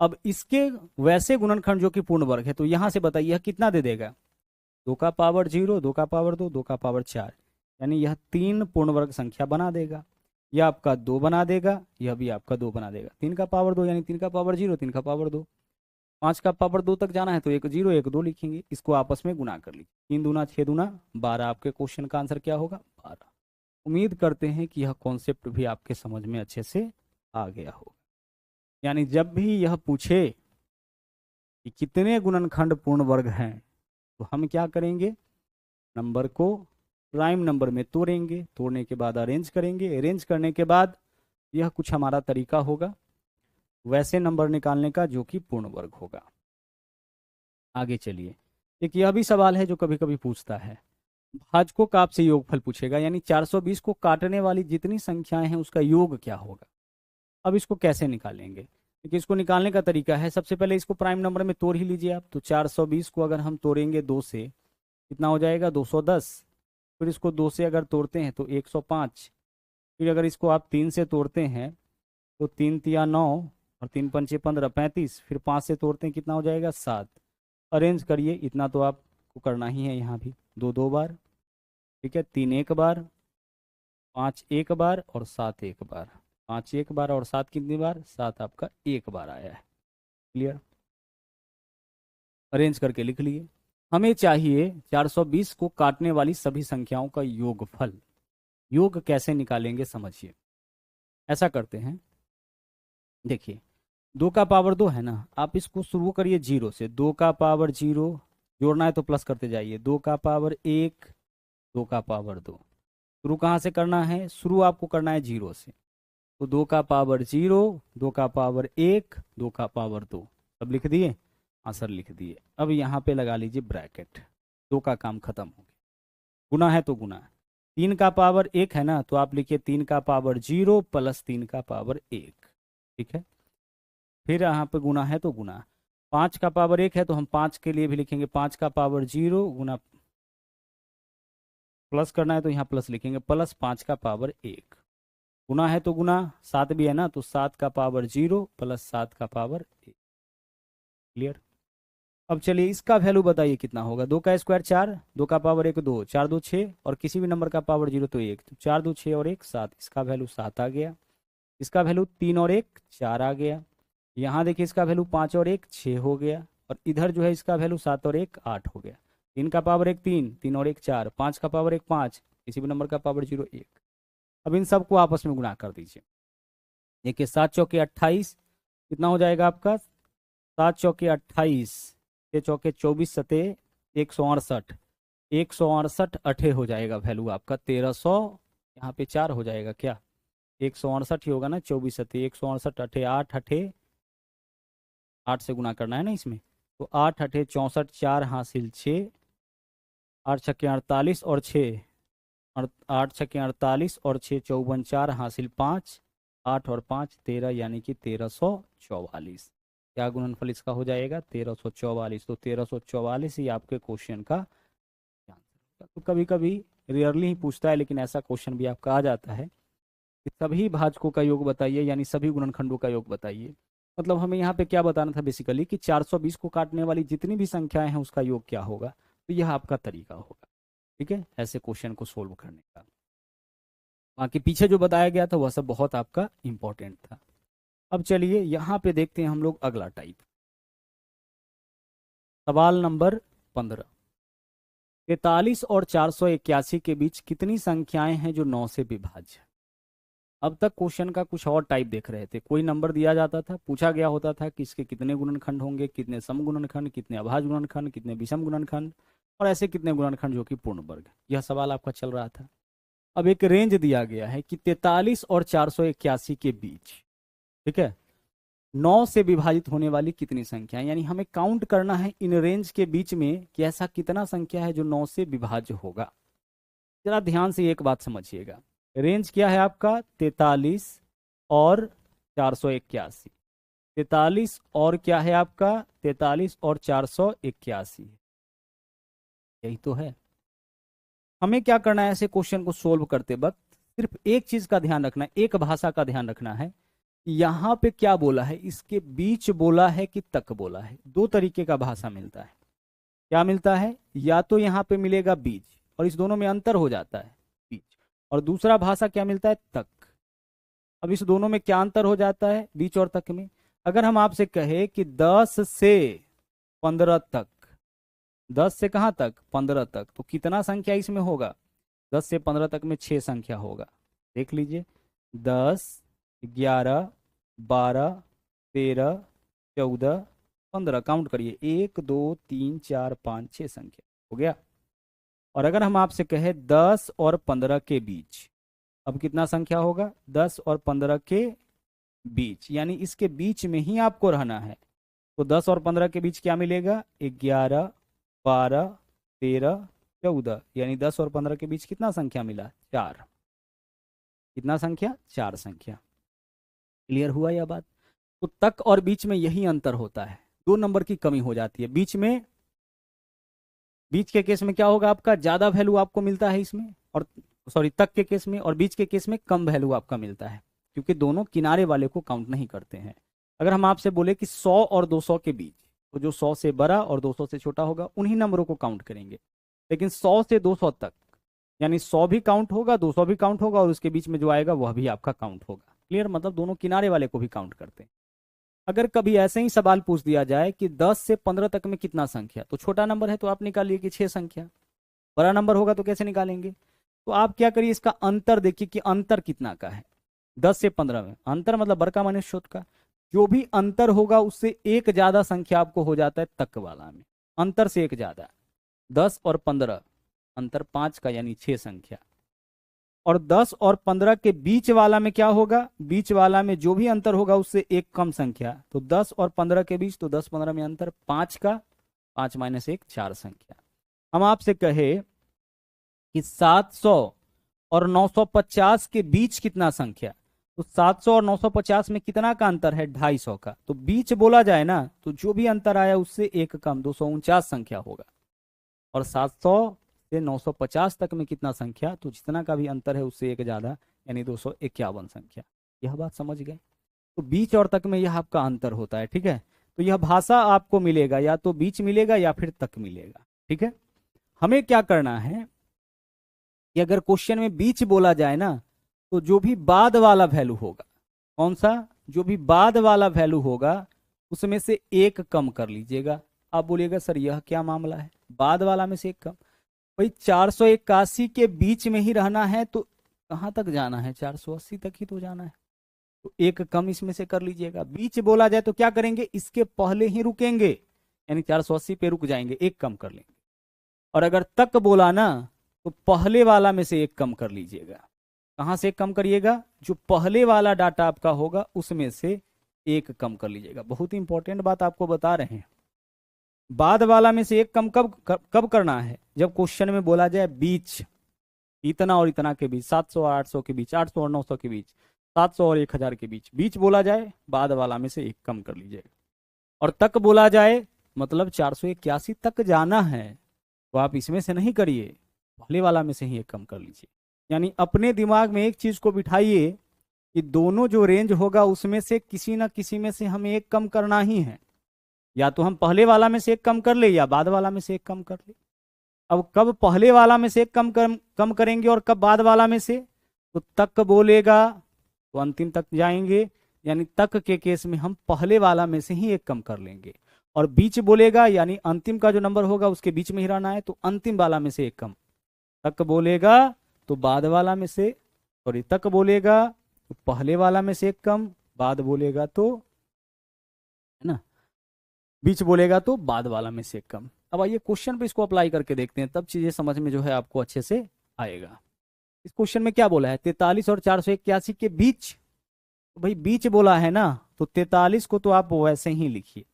अब इसके वैसे गुणनखंड जो कि पूर्ण वर्ग है, तो यहाँ से बताइए यह कितना दे देगा? 2 का पावर 0, 2 का पावर 2, 2 का पावर 4, यानी यह 3 पूर्ण वर्ग संख्या बना देगा। यह आपका 2 बना देगा, यह भी आपका 2 बना देगा। 3 का पावर 2 यानी 3 का पावर 0, 3 का पावर 2। 5 का पावर 2 तक जाना है तो 1 0 1 2 लिखेंगे, इसको आपस में गुना कर लीजिए। 3 दूना 6 दूना 12, आपके क्वेश्चन का आंसर क्या होगा? 12। उम्मीद करते हैं कि यह कॉन्सेप्ट भी आपके समझ में अच्छे से आ गया होगा। यानी जब भी यह पूछे कि कितने गुणनखंड पूर्ण वर्ग हैं, तो हम क्या करेंगे? नंबर को प्राइम नंबर में तोड़ेंगे, तोड़ने के बाद अरेंज करेंगे, अरेंज करने के बाद यह कुछ हमारा तरीका होगा वैसे नंबर निकालने का जो कि पूर्ण वर्ग होगा। आगे चलिए, एक यह भी सवाल है जो कभी कभी पूछता है, भाजकों का आपसे योगफल पूछेगा, यानी 420 को काटने वाली जितनी संख्याएं हैं उसका योग क्या होगा। अब इसको कैसे निकालेंगे? क्योंकि इसको निकालने का तरीका है, सबसे पहले इसको प्राइम नंबर में तोड़ ही लीजिए आप। तो 420 को अगर हम तोड़ेंगे 2 से, कितना हो जाएगा? 210। फिर इसको 2 से अगर तोड़ते हैं तो 105। फिर अगर इसको आप 3 से तोड़ते हैं तो 3 तिया 9 और 3 पंचे 15 35। फिर 5 से तोड़ते हैं कितना हो जाएगा? 7। अरेंज करिए, इतना तो आपको करना ही है यहाँ भी। 2 2 बार, ठीक है, 3 1 बार, 5 1 बार और 7 1 बार। 5 1 बार और 7 कितनी बार? 7 आपका 1 बार आया है। क्लियर? अरेंज करके लिख लिए। हमें चाहिए 420 को काटने वाली सभी संख्याओं का योगफल। योग कैसे निकालेंगे समझिए। ऐसा करते हैं, देखिए 2 का पावर 2 है ना, आप इसको शुरू करिए 0 से। 2 का पावर 0, जोड़ना है तो प्लस करते जाइए। 2 का पावर 1, 2 का पावर 2। शुरू कहाँ से करना है? शुरू आपको करना है 0 से। तो 2 का पावर 0, 2 का पावर 1, 2 का पावर 2, सब लिख दिए, आंसर लिख दिए। अब यहाँ पे लगा लीजिए ब्रैकेट, 2 का काम खत्म हो गया। गुना है तो गुना। 3 का पावर 1 है ना, तो आप लिखिए 3 का पावर 0 प्लस 3 का पावर 1। ठीक है, फिर यहाँ पे गुना है तो गुना। 5 का पावर 1 है तो हम 5 के लिए भी लिखेंगे 5 का पावर 0 गुना, प्लस करना है तो यहाँ प्लस लिखेंगे, प्लस 5 का पावर 1। गुना है तो गुना, 7 भी है ना, तो 7 का पावर 0 प्लस 7 का पावर 1। क्लियर? अब चलिए इसका वैल्यू बताइए कितना होगा। 2 का स्क्वायर 4, 2 का पावर 1 2, 4 2 6, और किसी भी नंबर का पावर 0 तो 1, तो 4 2 6 और 1 7, इसका वैल्यू 7 आ गया। इसका वैल्यू 3 और 1 4 आ गया। यहाँ देखिए इसका वैल्यू 5 और 1 6 हो गया, और इधर जो है इसका वैल्यू 7 और 1 8 हो गया। 3 का पावर 1 3, 3 और 1 4, 5 का पावर 1 5, किसी भी नंबर का पावर 0 1। अब इन सबको आपस में गुणा कर दीजिए। देखिए 7 चौके 28, कितना हो जाएगा आपका? 7 चौके 28, 6 चौके 24 सते 168, 168 अठे हो जाएगा वैल्यू आपका 1300। यहाँ पे 4 हो जाएगा क्या? 168 ही होगा ना, 24 सते 168 अठे 8 अठे 8 से गुना करना है ना इसमें, तो 8 अठे 64, 4 हासिल 6, 8 छक्के 48 और 6, 8 छक्के 48 और 6 54, 4 हासिल 5, 8 और 5 13, यानी कि 1344। क्या गुणनफल इसका हो जाएगा 1344। तो 1344 ही आपके क्वेश्चन का आंसर होगा। तो कभी कभी रेयरली ही पूछता है, लेकिन ऐसा क्वेश्चन भी आपका आ जाता है कि सभी भाजकों का योग बताइए, यानी सभी गुणनखंडों का योग बताइए। मतलब हमें यहाँ पे क्या बताना था बेसिकली कि 420 को काटने वाली जितनी भी संख्याएं हैं उसका योग क्या होगा। तो यह आपका तरीका होगा, ठीक है, ऐसे क्वेश्चन को सोल्व करने का। बाकी पीछे जो बताया गया था वह सब बहुत आपका इंपॉर्टेंट था। अब चलिए यहाँ पे देखते हैं हम लोग अगला टाइप। सवाल नंबर 15। 43 और 481 के बीच कितनी संख्याएं हैं जो 9 से विभाज्य। अब तक क्वेश्चन का कुछ और टाइप देख रहे थे। कोई नंबर दिया जाता था, पूछा गया होता था कि इसके कितने गुणनखंड होंगे, कितने सम गुणनखंड, कितने अभाज्य गुणनखंड, कितने विषम गुणनखंड, और ऐसे कितने गुणनखंड जो कि पूर्ण वर्ग। यह सवाल आपका चल रहा था। अब एक रेंज दिया गया है कि 43 और 481 के बीच, ठीक है, 9 से विभाजित होने वाली कितनी संख्या है, यानी हमें काउंट करना है इन रेंज के बीच में कि ऐसा कितना संख्या है जो 9 से विभाज्य होगा। जरा ध्यान से एक बात समझिएगा। रेंज क्या है आपका 43 और 481। 43 और क्या है आपका 43 और 481, यही तो है। हमें क्या करना है ऐसे क्वेश्चन को सोल्व करते वक्त, सिर्फ एक चीज का ध्यान रखना है, एक भाषा का ध्यान रखना है। यहां पे क्या बोला है, इसके बीच बोला है कि तक बोला है। दो तरीके का भाषा मिलता है। क्या मिलता है, या तो यहाँ पे मिलेगा बीच और इस दोनों में अंतर हो जाता है बीच, और दूसरा भाषा क्या मिलता है तक। अब इस दोनों में क्या अंतर हो जाता है बीच और तक में। अगर हम आपसे कहे कि 10 से 15 तक, 10 से कहाँ तक 15 तक, तो कितना संख्या इसमें होगा। 10 से 15 तक में 6 संख्या होगा। देख लीजिए 10, 11, 12, 13, 14, 15, काउंट करिए 1 2 3 4 5 6 संख्या हो गया। और अगर हम आपसे कहें 10 और 15 के बीच, अब कितना संख्या होगा 10 और 15 के बीच, यानी इसके बीच में ही आपको रहना है। तो 10 और 15 के बीच क्या मिलेगा 11, 12, 13, 14, यानी 10 और 15 के बीच कितना संख्या मिला 4। कितना संख्या 4 संख्या। क्लियर हुआ यह बात। तो तक और बीच में यही अंतर होता है, 2 नंबर की कमी हो जाती है बीच में। बीच के केस में क्या होगा आपका ज्यादा वैल्यू आपको मिलता है इसमें, और सॉरी तक के केस में, और बीच के केस में कम वैल्यू आपका मिलता है, क्योंकि दोनों किनारे वाले को काउंट नहीं करते हैं। अगर हम आपसे बोले कि 100 और 200 के बीच, तो जो 100 से बड़ा और 200 से छोटा होगा उन्हीं नंबरों को काउंट करेंगे। लेकिन 100 से 200 तक, यानी 100 भी काउंट होगा, 200 भी काउंट होगा, और उसके बीच में जो आएगा वह भी आपका काउंट होगा। क्लियर, मतलब दोनों किनारे वाले को भी काउंट करते हैं। अगर कभी ऐसे ही सवाल पूछ दिया जाए कि 10 से 15 तक में कितना संख्या, तो छोटा नंबर है तो आप निकालिए कि 6 संख्या। बड़ा नंबर होगा तो कैसे निकालेंगे। तो आप क्या करिए, इसका अंतर देखिए कि अंतर कितना का है। 10 से 15 में अंतर मतलब बड़का माइनस छोट का, जो भी अंतर होगा उससे एक ज्यादा संख्या आपको हो जाता है तक वाला में, अंतर से एक ज्यादा। 10 और 15 अंतर 5 का, यानी 6 संख्या। और 10 और 15 के बीच वाला में क्या होगा, बीच वाला में जो भी अंतर होगा उससे एक कम संख्या। तो 10 और 15 के बीच, तो 10-15 में अंतर 5 का, 5 माइनस 1 4 संख्या। हम आपसे कहे कि 700 और 950 के बीच कितना संख्या, तो 700 और 950 में कितना का अंतर है 250 का। तो बीच बोला जाए ना, तो जो भी अंतर आया उससे एक कम 249 संख्या होगा। और 700 से 950 तक में कितना संख्या, तो जितना का भी अंतर है उससे एक ज्यादा, यानी 251 संख्या। यह बात समझ गए। तो बीच और तक में यह आपका अंतर होता है, ठीक है। तो यह भाषा आपको मिलेगा, या तो बीच मिलेगा या फिर तक मिलेगा, ठीक है। हमें क्या करना है कि अगर क्वेश्चन में बीच बोला जाए ना, तो जो भी बाद वाला वैल्यू होगा, कौन सा, जो भी बाद वाला वैल्यू होगा उसमें से एक कम कर लीजिएगा। आप बोलिएगा सर यह क्या मामला है, बाद वाला में से एक कम। भाई 481 के बीच में ही रहना है, तो कहाँ तक जाना है 480 तक ही तो जाना है, तो एक कम इसमें से कर लीजिएगा। बीच बोला जाए तो क्या करेंगे, इसके पहले ही रुकेंगे, यानी 480 पे रुक जाएंगे, एक कम कर लेंगे। और अगर तक बोला ना, तो पहले वाला में से एक कम कर लीजिएगा। कहां से एक कम करिएगा, जो पहले वाला डाटा आपका होगा उसमें से एक कम कर लीजिएगा। बहुत ही इंपॉर्टेंट बात आपको बता रहे हैं। बाद वाला में से एक कम कब करना है, जब क्वेश्चन में बोला जाए बीच, इतना और इतना के बीच, 700 और 800 के बीच, 800 और 900 के बीच, 700 और 1000 के बीच, बीच बोला जाए बाद वाला में से एक कम कर लीजिएगा। और तक बोला जाए मतलब 481 तक जाना है, तो आप इसमें से नहीं करिए, पहले वाला में से ही एक कम कर लीजिए। यानी अपने दिमाग में एक चीज को बिठाइए कि दोनों जो रेंज होगा उसमें से किसी ना किसी में से हमें एक कम करना ही है। या तो हम पहले वाला में से एक कम कर ले या बाद वाला में से एक कम कर ले। अब कब पहले वाला में से एक कम करेंगे और कब बाद वाला में से? तो तक बोलेगा तो अंतिम तक जाएंगे, यानी तक के केस में हम पहले वाला में से ही एक कम कर लेंगे। और बीच बोलेगा यानी अंतिम का जो नंबर होगा उसके बीच में ही रहना है, तो अंतिम वाला में से एक कम। तक बोलेगा तो बाद वाला में से, और तक बोलेगा तो पहले वाला में से एक कम, बाद बोलेगा तो, है ना, बीच बोलेगा तो बाद वाला में से एक कम। अब आइए क्वेश्चन पे इसको अप्लाई करके देखते हैं, तब चीजें समझ में जो है आपको अच्छे से आएगा। इस क्वेश्चन में क्या बोला है, 43 और 481 के बीच। तो भाई बीच बोला है ना, तो 43 को तो आप वैसे ही लिखिए,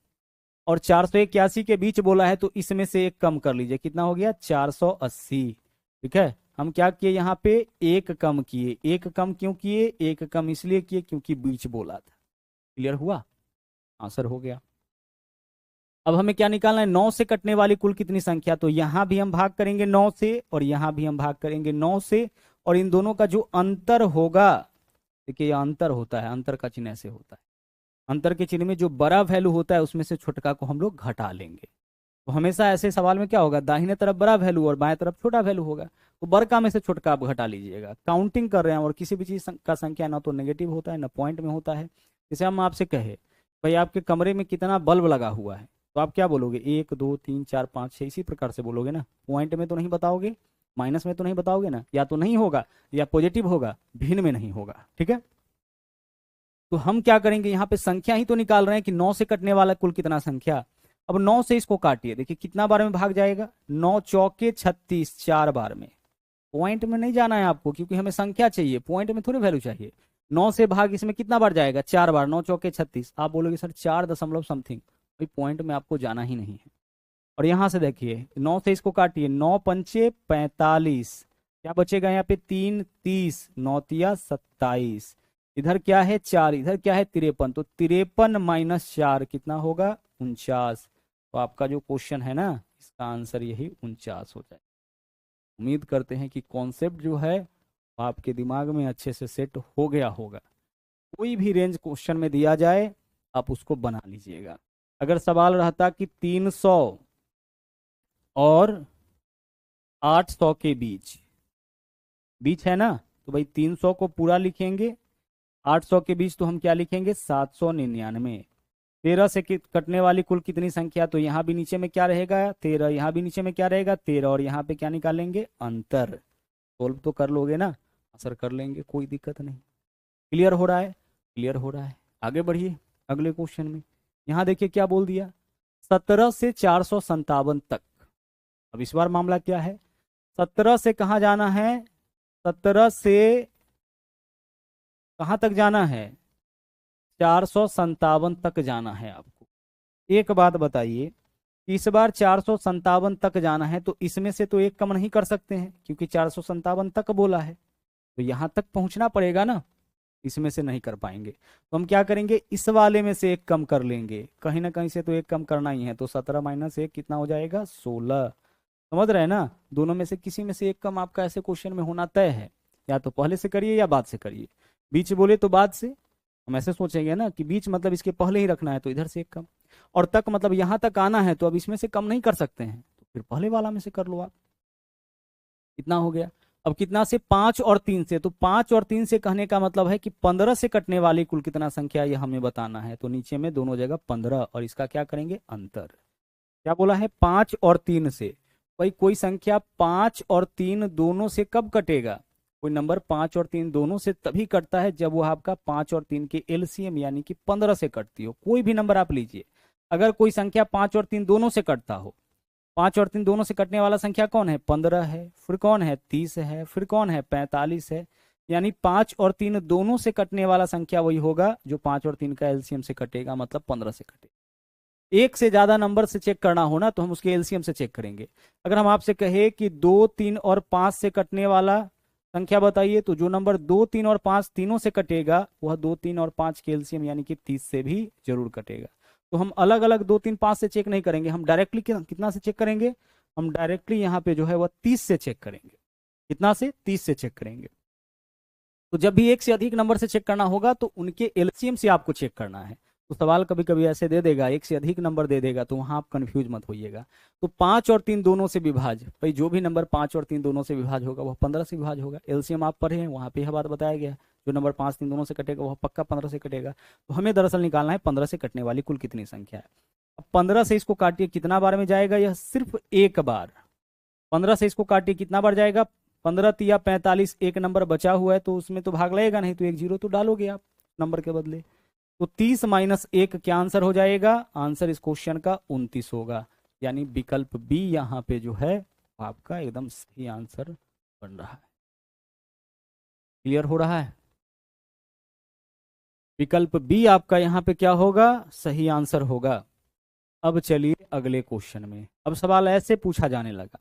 और 481 के बीच बोला है तो इसमें से एक कम कर लीजिए। कितना हो गया, 480। ठीक है, हम क्या किए यहाँ पे, एक कम किए। एक कम क्यों किए, एक कम इसलिए किए क्योंकि बीच बोला था। क्लियर हुआ, आंसर हो गया। अब हमें क्या निकालना है, 9 से कटने वाली कुल कितनी संख्या। तो यहां भी हम भाग करेंगे 9 से, और यहां भी हम भाग करेंगे 9 से, और इन दोनों का जो अंतर होगा, देखिए ये अंतर होता है, अंतर का चिन्ह ऐसे होता है, अंतर के चिन्ह में जो बड़ा वैल्यू होता है उसमें से छोटका को हम लोग घटा लेंगे। तो हमेशा ऐसे सवाल में क्या होगा, दाहिने तरफ बड़ा वैल्यू और बाएं तरफ छोटा वैल्यू होगा, तो बड़का में से छोटका आप घटा लीजिएगा। काउंटिंग कर रहे हैं और किसी भी चीज का संख्या ना तो नेगेटिव होता है ना पॉइंट में होता है। जैसे हम आपसे कहे भाई आपके कमरे में कितना बल्ब लगा हुआ है, तो आप क्या बोलोगे, 1 2 3 4 5 6, इसी प्रकार से बोलोगे ना। पॉइंट में तो नहीं बताओगे, माइनस में तो नहीं बताओगे ना, या तो नहीं होगा या पॉजिटिव होगा, भिन्न में नहीं होगा। ठीक है, तो हम क्या करेंगे, यहाँ पे संख्या ही तो निकाल रहे हैं कि 9 से कटने वाला कुल कितना संख्या। अब 9 से इसको काटिए, देखिए कितना बार में भाग जाएगा, 9 चौके 36, 4 बार में। पॉइंट में नहीं जाना है आपको, क्योंकि हमें संख्या चाहिए, पॉइंट में थोड़ी वैल्यू चाहिए। 9 से भाग इसमें कितना बार जाएगा, 4 बार। 9 चौके 36, आप बोलोगे सर 4 दशमलव समथिंग, भाई पॉइंट में आपको जाना ही नहीं है। और यहां से देखिए 9 से इसको काटिए, 9 पंचे 45, क्या बचेगा यहाँ पे, 3 30, 9 तिया 27, इधर क्या है 4, इधर क्या है 53, तो 53 माइनस 4 कितना होगा, 49। तो आपका जो क्वेश्चन है ना, इसका आंसर यही 49 हो जाए। उम्मीद करते हैं कि कॉन्सेप्ट जो है वो आपके दिमाग में अच्छे से सेट हो गया होगा। कोई भी रेंज क्वेश्चन में दिया जाए आप उसको बना लीजिएगा। अगर सवाल रहता कि 300 और 800 के बीच, बीच है ना, तो भाई 300 को पूरा लिखेंगे, 800 के बीच तो हम क्या लिखेंगे, 799। 13 से कटने वाली कुल कितनी संख्या, तो यहाँ भी नीचे में क्या रहेगा 13, यहाँ भी नीचे में क्या रहेगा 13, और यहाँ पे क्या निकालेंगे, अंतर। सोल्व तो कर लोगे ना, आंसर कर लेंगे, कोई दिक्कत नहीं। क्लियर हो रहा है, क्लियर हो रहा है। आगे बढ़िए अगले क्वेश्चन में। यहाँ देखिए क्या बोल दिया, 17 से 457 तक। अब इस बार मामला क्या है, 17 से कहाँ जाना है, 17 से कहाँ तक जाना है, 457 तक जाना है आपको। एक बात बताइए, इस बार 457 तक जाना है, तो इसमें से तो एक कम नहीं कर सकते हैं, क्योंकि 457 तक बोला है, तो यहां तक पहुंचना पड़ेगा ना, इसमें से नहीं कर पाएंगे। तो हम क्या करेंगे, इस वाले में से एक कम कर लेंगे, कहीं ना कहीं से तो एक कम करना ही है। तो 17 माइनस 1 कितना हो जाएगा, 16। समझ रहे हैं ना, दोनों में से किसी में से एक कम आपका ऐसे क्वेश्चन में होना तय है, या तो पहले से करिए या बाद से करिए। बीच बोले तो बाद से, हम ऐसे सोचेंगे ना कि बीच मतलब इसके पहले ही रखना है, तो इधर से एक कम। और तक मतलब यहां तक आना है, तो अब इसमें से कम नहीं कर सकते हैं, तो फिर पहले वाला में से कर लो आप। कितना हो गया, अब कितना से, 5 और 3 से, तो 5 और 3 से कहने का मतलब है कि 15 से कटने वाली कुल कितना संख्या ये हमें बताना है। तो नीचे में दोनों जगह 15, और इसका क्या करेंगे, अंतर। क्या बोला है, 5 और 3 से। भाई कोई संख्या 5 और 3 दोनों से कब कटेगा, कोई नंबर 5 और 3 दोनों से तभी कटता है जब वो आपका 5 और 3 के एलसीएम यानी कि 15 से कटती हो। कोई भी नंबर आप लीजिए, अगर कोई संख्या 5 और 3 दोनों से कटता हो, 5 और 3 दोनों से कटने वाला संख्या कौन है, 15 है, फिर कौन है 30 है, फिर कौन है 45 है, यानी 5 और 3 दोनों से कटने वाला संख्या वही होगा जो 5 और 3 का एलसीएम से कटेगा, मतलब 15 से कटेगा। एक से ज्यादा नंबर से चेक करना हो ना, तो हम उसके एलसीएम से चेक करेंगे। अगर हम आपसे कहे कि 2 3 और 5 से कटने वाला संख्या बताइए, तो जो नंबर 2 3 और 5 तीनों से कटेगा वह 2 3 और 5 के एलसीएम यानी कि 30 से भी जरूर कटेगा। तो हम अलग अलग 2 3 5 से चेक नहीं करेंगे, हम डायरेक्टली कितना से चेक करेंगे, हम डायरेक्टली यहाँ पे जो है वह 30 से चेक करेंगे। कितना से? 30 से चेक करेंगे। तो जब भी एक से अधिक नंबर से चेक करना होगा तो उनके एलसीएम से आपको चेक करना है। तो सवाल कभी कभी ऐसे दे देगा, एक से अधिक नंबर दे देगा, तो वहां आप कंफ्यूज मत होइएगा। तो 5 और 3 दोनों से विभाज्य, भाई जो भी नंबर 5 और 3 दोनों से विभाज्य होगा वह 15 से विभाज्य होगा। एलसीएम आप पढ़े हैं, वहां पे यह बात बताया गया, जो नंबर 5 3 दोनों से कटेगा वह पक्का 15 से कटेगा। तो हमें दरअसल निकालना है 15 से कटने वाली कुल कितनी संख्या है। अब 15 से इसको काटिए, कितना बार में जाएगा? यह सिर्फ एक बार। 15 से इसको काटिए, कितना बार जाएगा? 15 तिया 45, एक नंबर बचा हुआ है तो उसमें तो भाग लगेगा नहीं, तो एक जीरो तो डालोगे आप नंबर के बदले। तो 30 माइनस 1 क्या आंसर हो जाएगा? आंसर इस क्वेश्चन का 29 होगा। यानी विकल्प बी यहाँ पे जो है आपका एकदम सही आंसर बन रहा है। क्लियर हो रहा है? विकल्प बी आपका यहाँ पे क्या होगा? सही आंसर होगा। अब चलिए अगले क्वेश्चन में। अब सवाल ऐसे पूछा जाने लगा,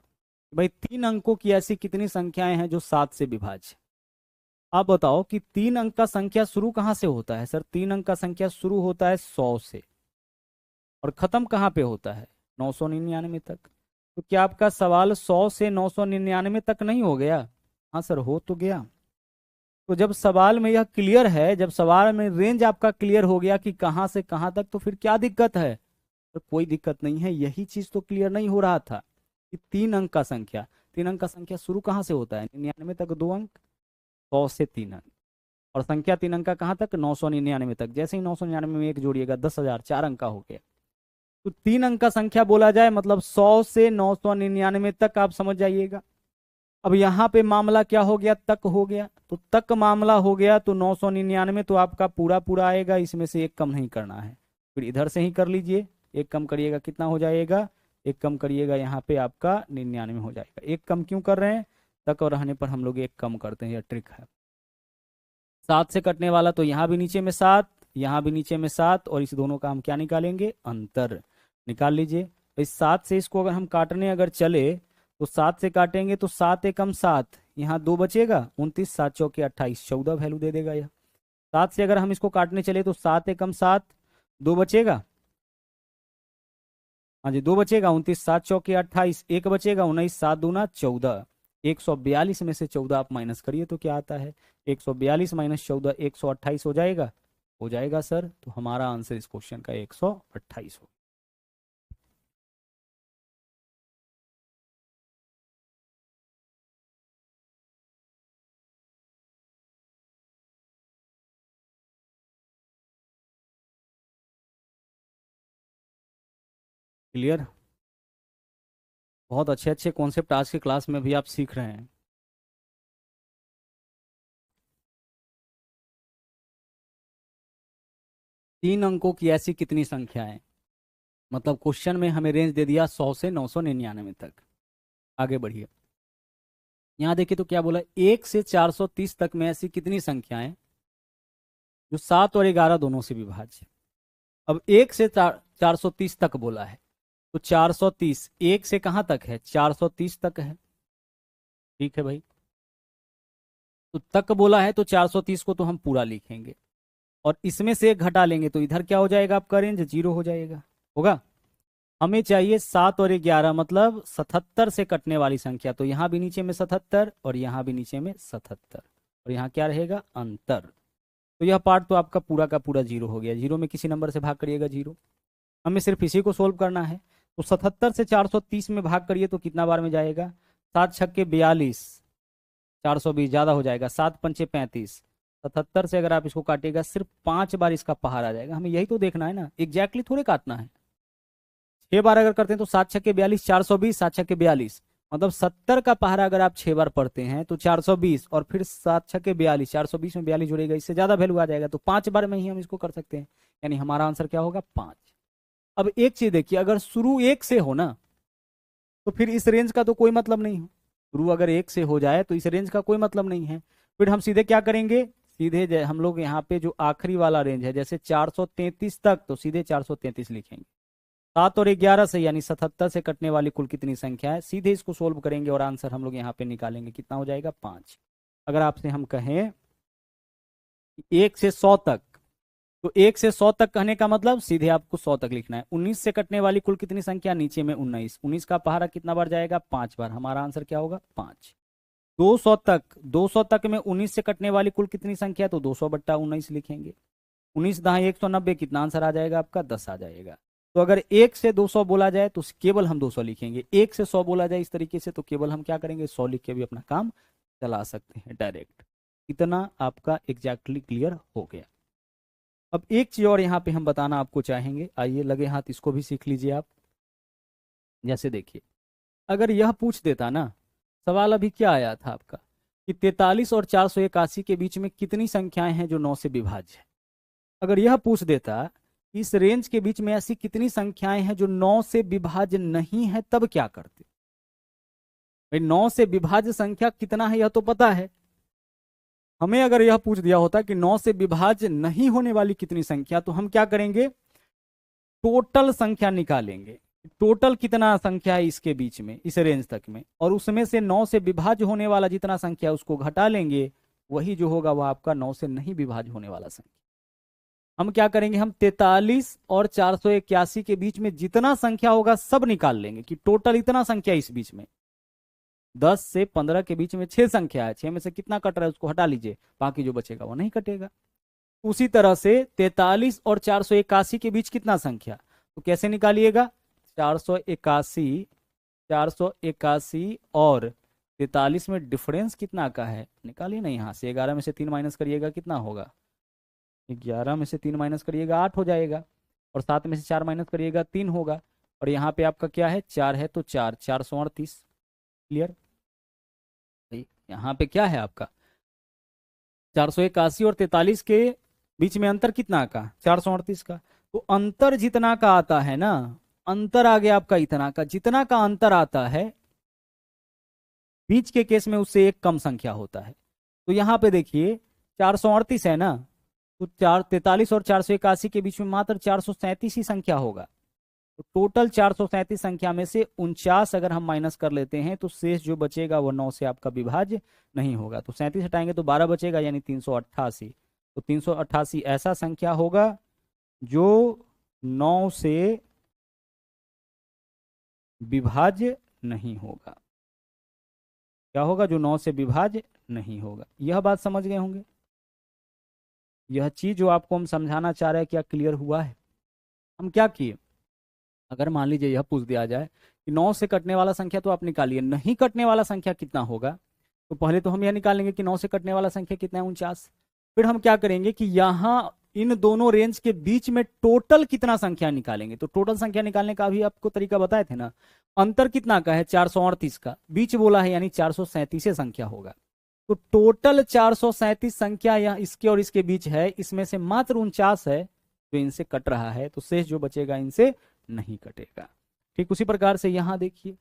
भाई 3 अंकों की ऐसी कितनी संख्याएं हैं जो 7 से विभाज्य? आप बताओ कि 3 अंक का संख्या शुरू कहां से होता है? सर 3 अंक का संख्या शुरू होता है 100 से और खत्म कहां पे होता है? 999 तक। तो क्या आपका सवाल 100 से 999 तक नहीं हो गया? हाँ सर, हो तो गया। तो जब सवाल में यह क्लियर है, जब सवाल में रेंज आपका क्लियर हो गया कि कहां से कहां तक, तो फिर क्या दिक्कत है? तो कोई दिक्कत नहीं है। यही चीज तो क्लियर नहीं हो रहा था कि 3 अंक का संख्या, 3 अंक का संख्या शुरू कहां से होता है? 99 तक 2 अंक, 100 से 3 अंक, और संख्या 3 अंक का कहां तक? 999 तक। जैसे ही 999 में एक जोड़िएगा 10,000, 4 अंक का हो गया। तो 3 अंक का संख्या बोला जाए मतलब 100 से 999 तक, आप समझ जाइएगा। अब यहाँ पे मामला क्या हो गया? तक हो गया। तो तक मामला हो गया तो 999 तो आपका पूरा पूरा आएगा, इसमें से एक कम नहीं करना है। फिर इधर से ही कर लीजिए, एक कम करिएगा कितना हो जाएगा? एक कम करिएगा यहाँ पे आपका 99 हो जाएगा। एक कम क्यों कर रहे हैं? तक और रहने पर हम लोग एक कम करते हैं, यह ट्रिक है। 7 से कटने वाला तो यहाँ भी नीचे में 7, यहाँ भी नीचे में 7, और इस दोनों का हम क्या निकालेंगे? अंतर निकाल लीजिए। इस 7 से इसको अगर हम काटने अगर चले तो 7 से काटेंगे तो 7 एकम 7, यहाँ 2 बचेगा, 29, 7 चौके 28, 14 वैल्यू दे देगा यह। 7 से अगर हम इसको काटने चले तो 7 एकम 7, 2 बचेगा, हाँ जी 2 बचेगा, 29, 7 चौके 28, 1 बचेगा, 19, 7 दूना 14, 142 में से 14 आप माइनस करिए तो क्या आता है? 142 माइनस 14, 128 हो जाएगा। हो जाएगा सर। तो हमारा आंसर इस क्वेश्चन का 128 हो। क्लियर? बहुत अच्छे अच्छे कॉन्सेप्ट आज के क्लास में भी आप सीख रहे हैं। 3 अंकों की ऐसी कितनी संख्याएं? मतलब क्वेश्चन में हमें रेंज दे दिया 100 से 999 तक। आगे बढ़िए। यहाँ देखिए तो क्या बोला, 1 से 430 तक में ऐसी कितनी संख्याएं जो 7 और 11 दोनों से विभाज्य? अब 1 से 430 तक बोला है, तो 430 1 से कहां तक है? 430 तक है। ठीक है भाई। तो तक बोला है तो 430 को तो हम पूरा लिखेंगे, और इसमें से एक घटा लेंगे तो इधर क्या हो जाएगा? आपका रेंज 0 हो जाएगा। होगा। हमें चाहिए 7 और 11, मतलब 77 से कटने वाली संख्या। तो यहां भी नीचे में 77 और यहां भी नीचे में 77, और यहाँ क्या रहेगा? अंतर। तो यह पार्ट तो आपका पूरा का पूरा 0 हो गया। 0 में किसी नंबर से भाग करिएगा 0। हमें सिर्फ इसी को सोल्व करना है। तो 77 से 430 में भाग करिए तो कितना बार में जाएगा? 7 छक्के 42, 420 ज्यादा हो जाएगा, 7 पंचे 35। 77 से अगर आप इसको काटिएगा सिर्फ 5 बार इसका पहाड़ आ जाएगा। हमें यही तो देखना है ना, एग्जैक्टली थोड़े काटना है। 6 बार अगर करते हैं तो 7 छक्के 42, 420, 7 छक्के 42, मतलब 70 का पहाड़ा अगर आप 6 बार पढ़ते हैं तो 420, और फिर 7 छक्के 42, 420 में 42 जुड़ेगा, इससे ज्यादा वैल्यू आ जाएगा। तो 5 बार में ही हम इसको कर सकते हैं, यानी हमारा आंसर क्या होगा? 5। अब एक चीज देखिए, अगर शुरू 1 से हो ना तो फिर इस रेंज का तो कोई मतलब नहीं है। शुरू अगर 1 से हो जाए तो इस रेंज का कोई मतलब नहीं है। फिर हम सीधे क्या करेंगे? सीधे हम लोग यहाँ पे जो आखिरी वाला रेंज है, जैसे 433 तक, तो सीधे 433 लिखेंगे। 7 और 11 से, यानी 77 से कटने वाली कुल कितनी संख्या है? सीधे इसको सोल्व करेंगे और आंसर हम लोग यहाँ पे निकालेंगे। कितना हो जाएगा? 5। अगर आपसे हम कहें 1 से 100 तक, तो 1 से 100 तक कहने का मतलब सीधे आपको 100 तक लिखना है। 19 से कटने वाली कुल कितनी संख्या, नीचे में 19, 19 का पहाड़ा कितना बार जाएगा, 5 बार, हमारा आंसर क्या होगा 5। 200 तक, 200 तक में 19 से कटने वाली कुल कितनी संख्या है, तो 200 बट्टा 19 लिखेंगे। 19 दहाई 190, कितना आंसर आ जाएगा आपका 10 आ जाएगा। तो अगर 1 से 200 बोला जाए तो केवल हम 200 लिखेंगे, 1 से 100 बोला जाए इस तरीके से तो केवल हम क्या करेंगे 100 लिख के भी अपना काम चला सकते हैं डायरेक्ट। इतना आपका एग्जैक्टली क्लियर हो गया। अब एक चीज और यहाँ पे हम बताना आपको चाहेंगे, आइए लगे हाथ इसको भी सीख लीजिए आप। जैसे देखिए, अगर यह पूछ देता ना, सवाल अभी क्या आया था आपका कि 43 और 481 के बीच में कितनी संख्याएं हैं जो 9 से विभाज्य है। अगर यह पूछ देता इस रेंज के बीच में ऐसी कितनी संख्याएं हैं जो 9 से विभाज्य नहीं है, तब क्या करते। भाई 9 से विभाज्य संख्या कितना है यह तो पता है हमें। अगर यह पूछ दिया होता कि 9 से विभाज्य नहीं होने वाली कितनी संख्या, तो हम क्या करेंगे, टोटल संख्या निकालेंगे, टोटल कितना संख्या है इसके बीच में, इस रेंज तक में, और उसमें से 9 से विभाज्य होने वाला जितना संख्या है उसको घटा लेंगे, वही जो होगा वह आपका 9 से नहीं विभाज्य होने वाला संख्या। हम क्या करेंगे, हम 43 और 481 के बीच में जितना संख्या होगा सब निकाल लेंगे कि टोटल इतना संख्या इस बीच में। 10 से 15 के बीच में 6 संख्या है, 6 में से कितना कट रहा है उसको हटा लीजिए, बाकी जो बचेगा वो नहीं कटेगा। उसी तरह से 43 और 481 के बीच कितना संख्या, तो कैसे निकालिएगा, 481 और 43 में डिफरेंस कितना का है, निकालिए ना यहाँ से, 11 में से 3 माइनस करिएगा कितना होगा, 11 में से 3 माइनस करिएगा 8 हो जाएगा, और 7 में से 4 माइनस करिएगा 3 होगा, और यहाँ पे आपका क्या है 4 है तो 4, 438। क्लियर। यहाँ पे क्या है आपका 481 और 43 के बीच में अंतर कितना का, 438 का। तो अंतर जितना का आता है ना, अंतर आ गया आपका इतना का, जितना का अंतर आता है बीच के केस में उससे एक कम संख्या होता है। तो यहाँ पे देखिए 438 है ना, तो 43 और 481 के बीच में मात्र 437 ही संख्या होगा। तो टोटल 437 संख्या में से 49 अगर हम माइनस कर लेते हैं तो शेष जो बचेगा वो 9 से आपका विभाज्य नहीं होगा। तो 37 हटाएंगे तो 12 बचेगा, यानी 388। तो 388 ऐसा संख्या होगा जो 9 से विभाज्य नहीं होगा। क्या होगा, जो 9 से विभाज्य नहीं होगा। यह बात समझ गए होंगे। यह चीज जो आपको हम समझाना चाह रहे हैं क्या क्लियर हुआ है। हम क्या किए, अगर मान लीजिए यह पूछ दिया जाए कि 9 से कटने वाला संख्या तो आप निकालिए, नहीं कटने वाला संख्या कितना होगा, तो पहले तो हम यह निकालेंगे कि 9 से कटने वाला संख्या कितना है 49। फिर हम क्या करेंगे कि यहाँ इन दोनों रेंज के बीच में टोटल कितना संख्या निकालेंगे। तो टोटल संख्या निकालने का भी आपको तरीका बताए थे ना, अंतर कितना का है 438 का, बीच बोला है यानी 437 संख्या होगा। तो टोटल 437 संख्या यहाँ इसके और इसके बीच है, इसमें से मात्र 49 है जो इनसे कट रहा है, तो शेष जो बचेगा इनसे नहीं कटेगा। ठीक उसी प्रकार से यहाँ देखिए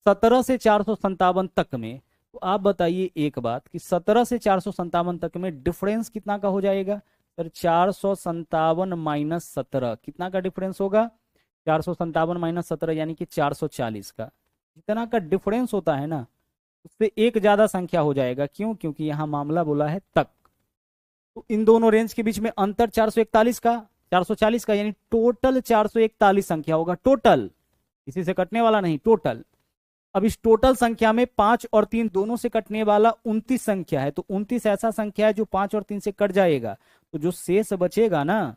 17 से 457 तक में, तो आप बताइए एक बात कि 17 से 457 तक में डिफरेंस कितना का हो जाएगा सर, 457 माइनस 17 कितना का डिफरेंस होगा, 457 माइनस 17 यानी कि 440 का। जितना का डिफरेंस होता है ना उससे एक ज्यादा संख्या हो जाएगा। क्यों, क्योंकि यहाँ मामला बोला है तक। तो इन दोनों रेंज के बीच में अंतर 441 का, 440 का, यानी टोटल 441 संख्या होगा, टोटल, इसी से कटने वाला नहीं, टोटल। अब इस टोटल संख्या में 5 और 3 दोनों से कटने वाला 29 संख्या है। तो 29 ऐसा संख्या है जो 5 और 3 से कट जाएगा, तो जो शेष बचेगा ना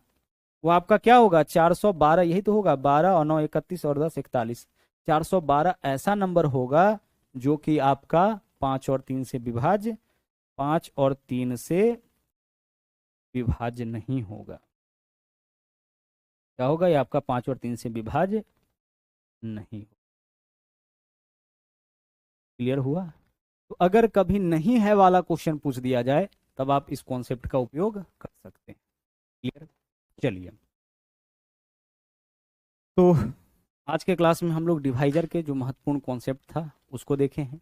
वो आपका क्या होगा 412, यही तो होगा, 12 और 9 31 और 10 41, 412 ऐसा नंबर होगा जो कि आपका 5 और 3 से विभाज्य, 5 और 3 से विभाज्य नहीं होगा। क्या होगा, ये आपका 5 और 3 से विभाज्य नहीं होगा। क्लियर हुआ। तो अगर कभी नहीं है वाला क्वेश्चन पूछ दिया जाए तब आप इस कॉन्सेप्ट का उपयोग कर सकते हैं। क्लियर। चलिए, तो आज के क्लास में हम लोग डिवाइजर के जो महत्वपूर्ण कॉन्सेप्ट था उसको देखे हैं।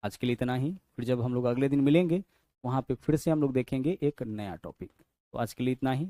आज के लिए इतना ही, फिर जब हम लोग अगले दिन मिलेंगे वहाँ पे फिर से हम लोग देखेंगे एक नया टॉपिक। तो आज के लिए इतना ही।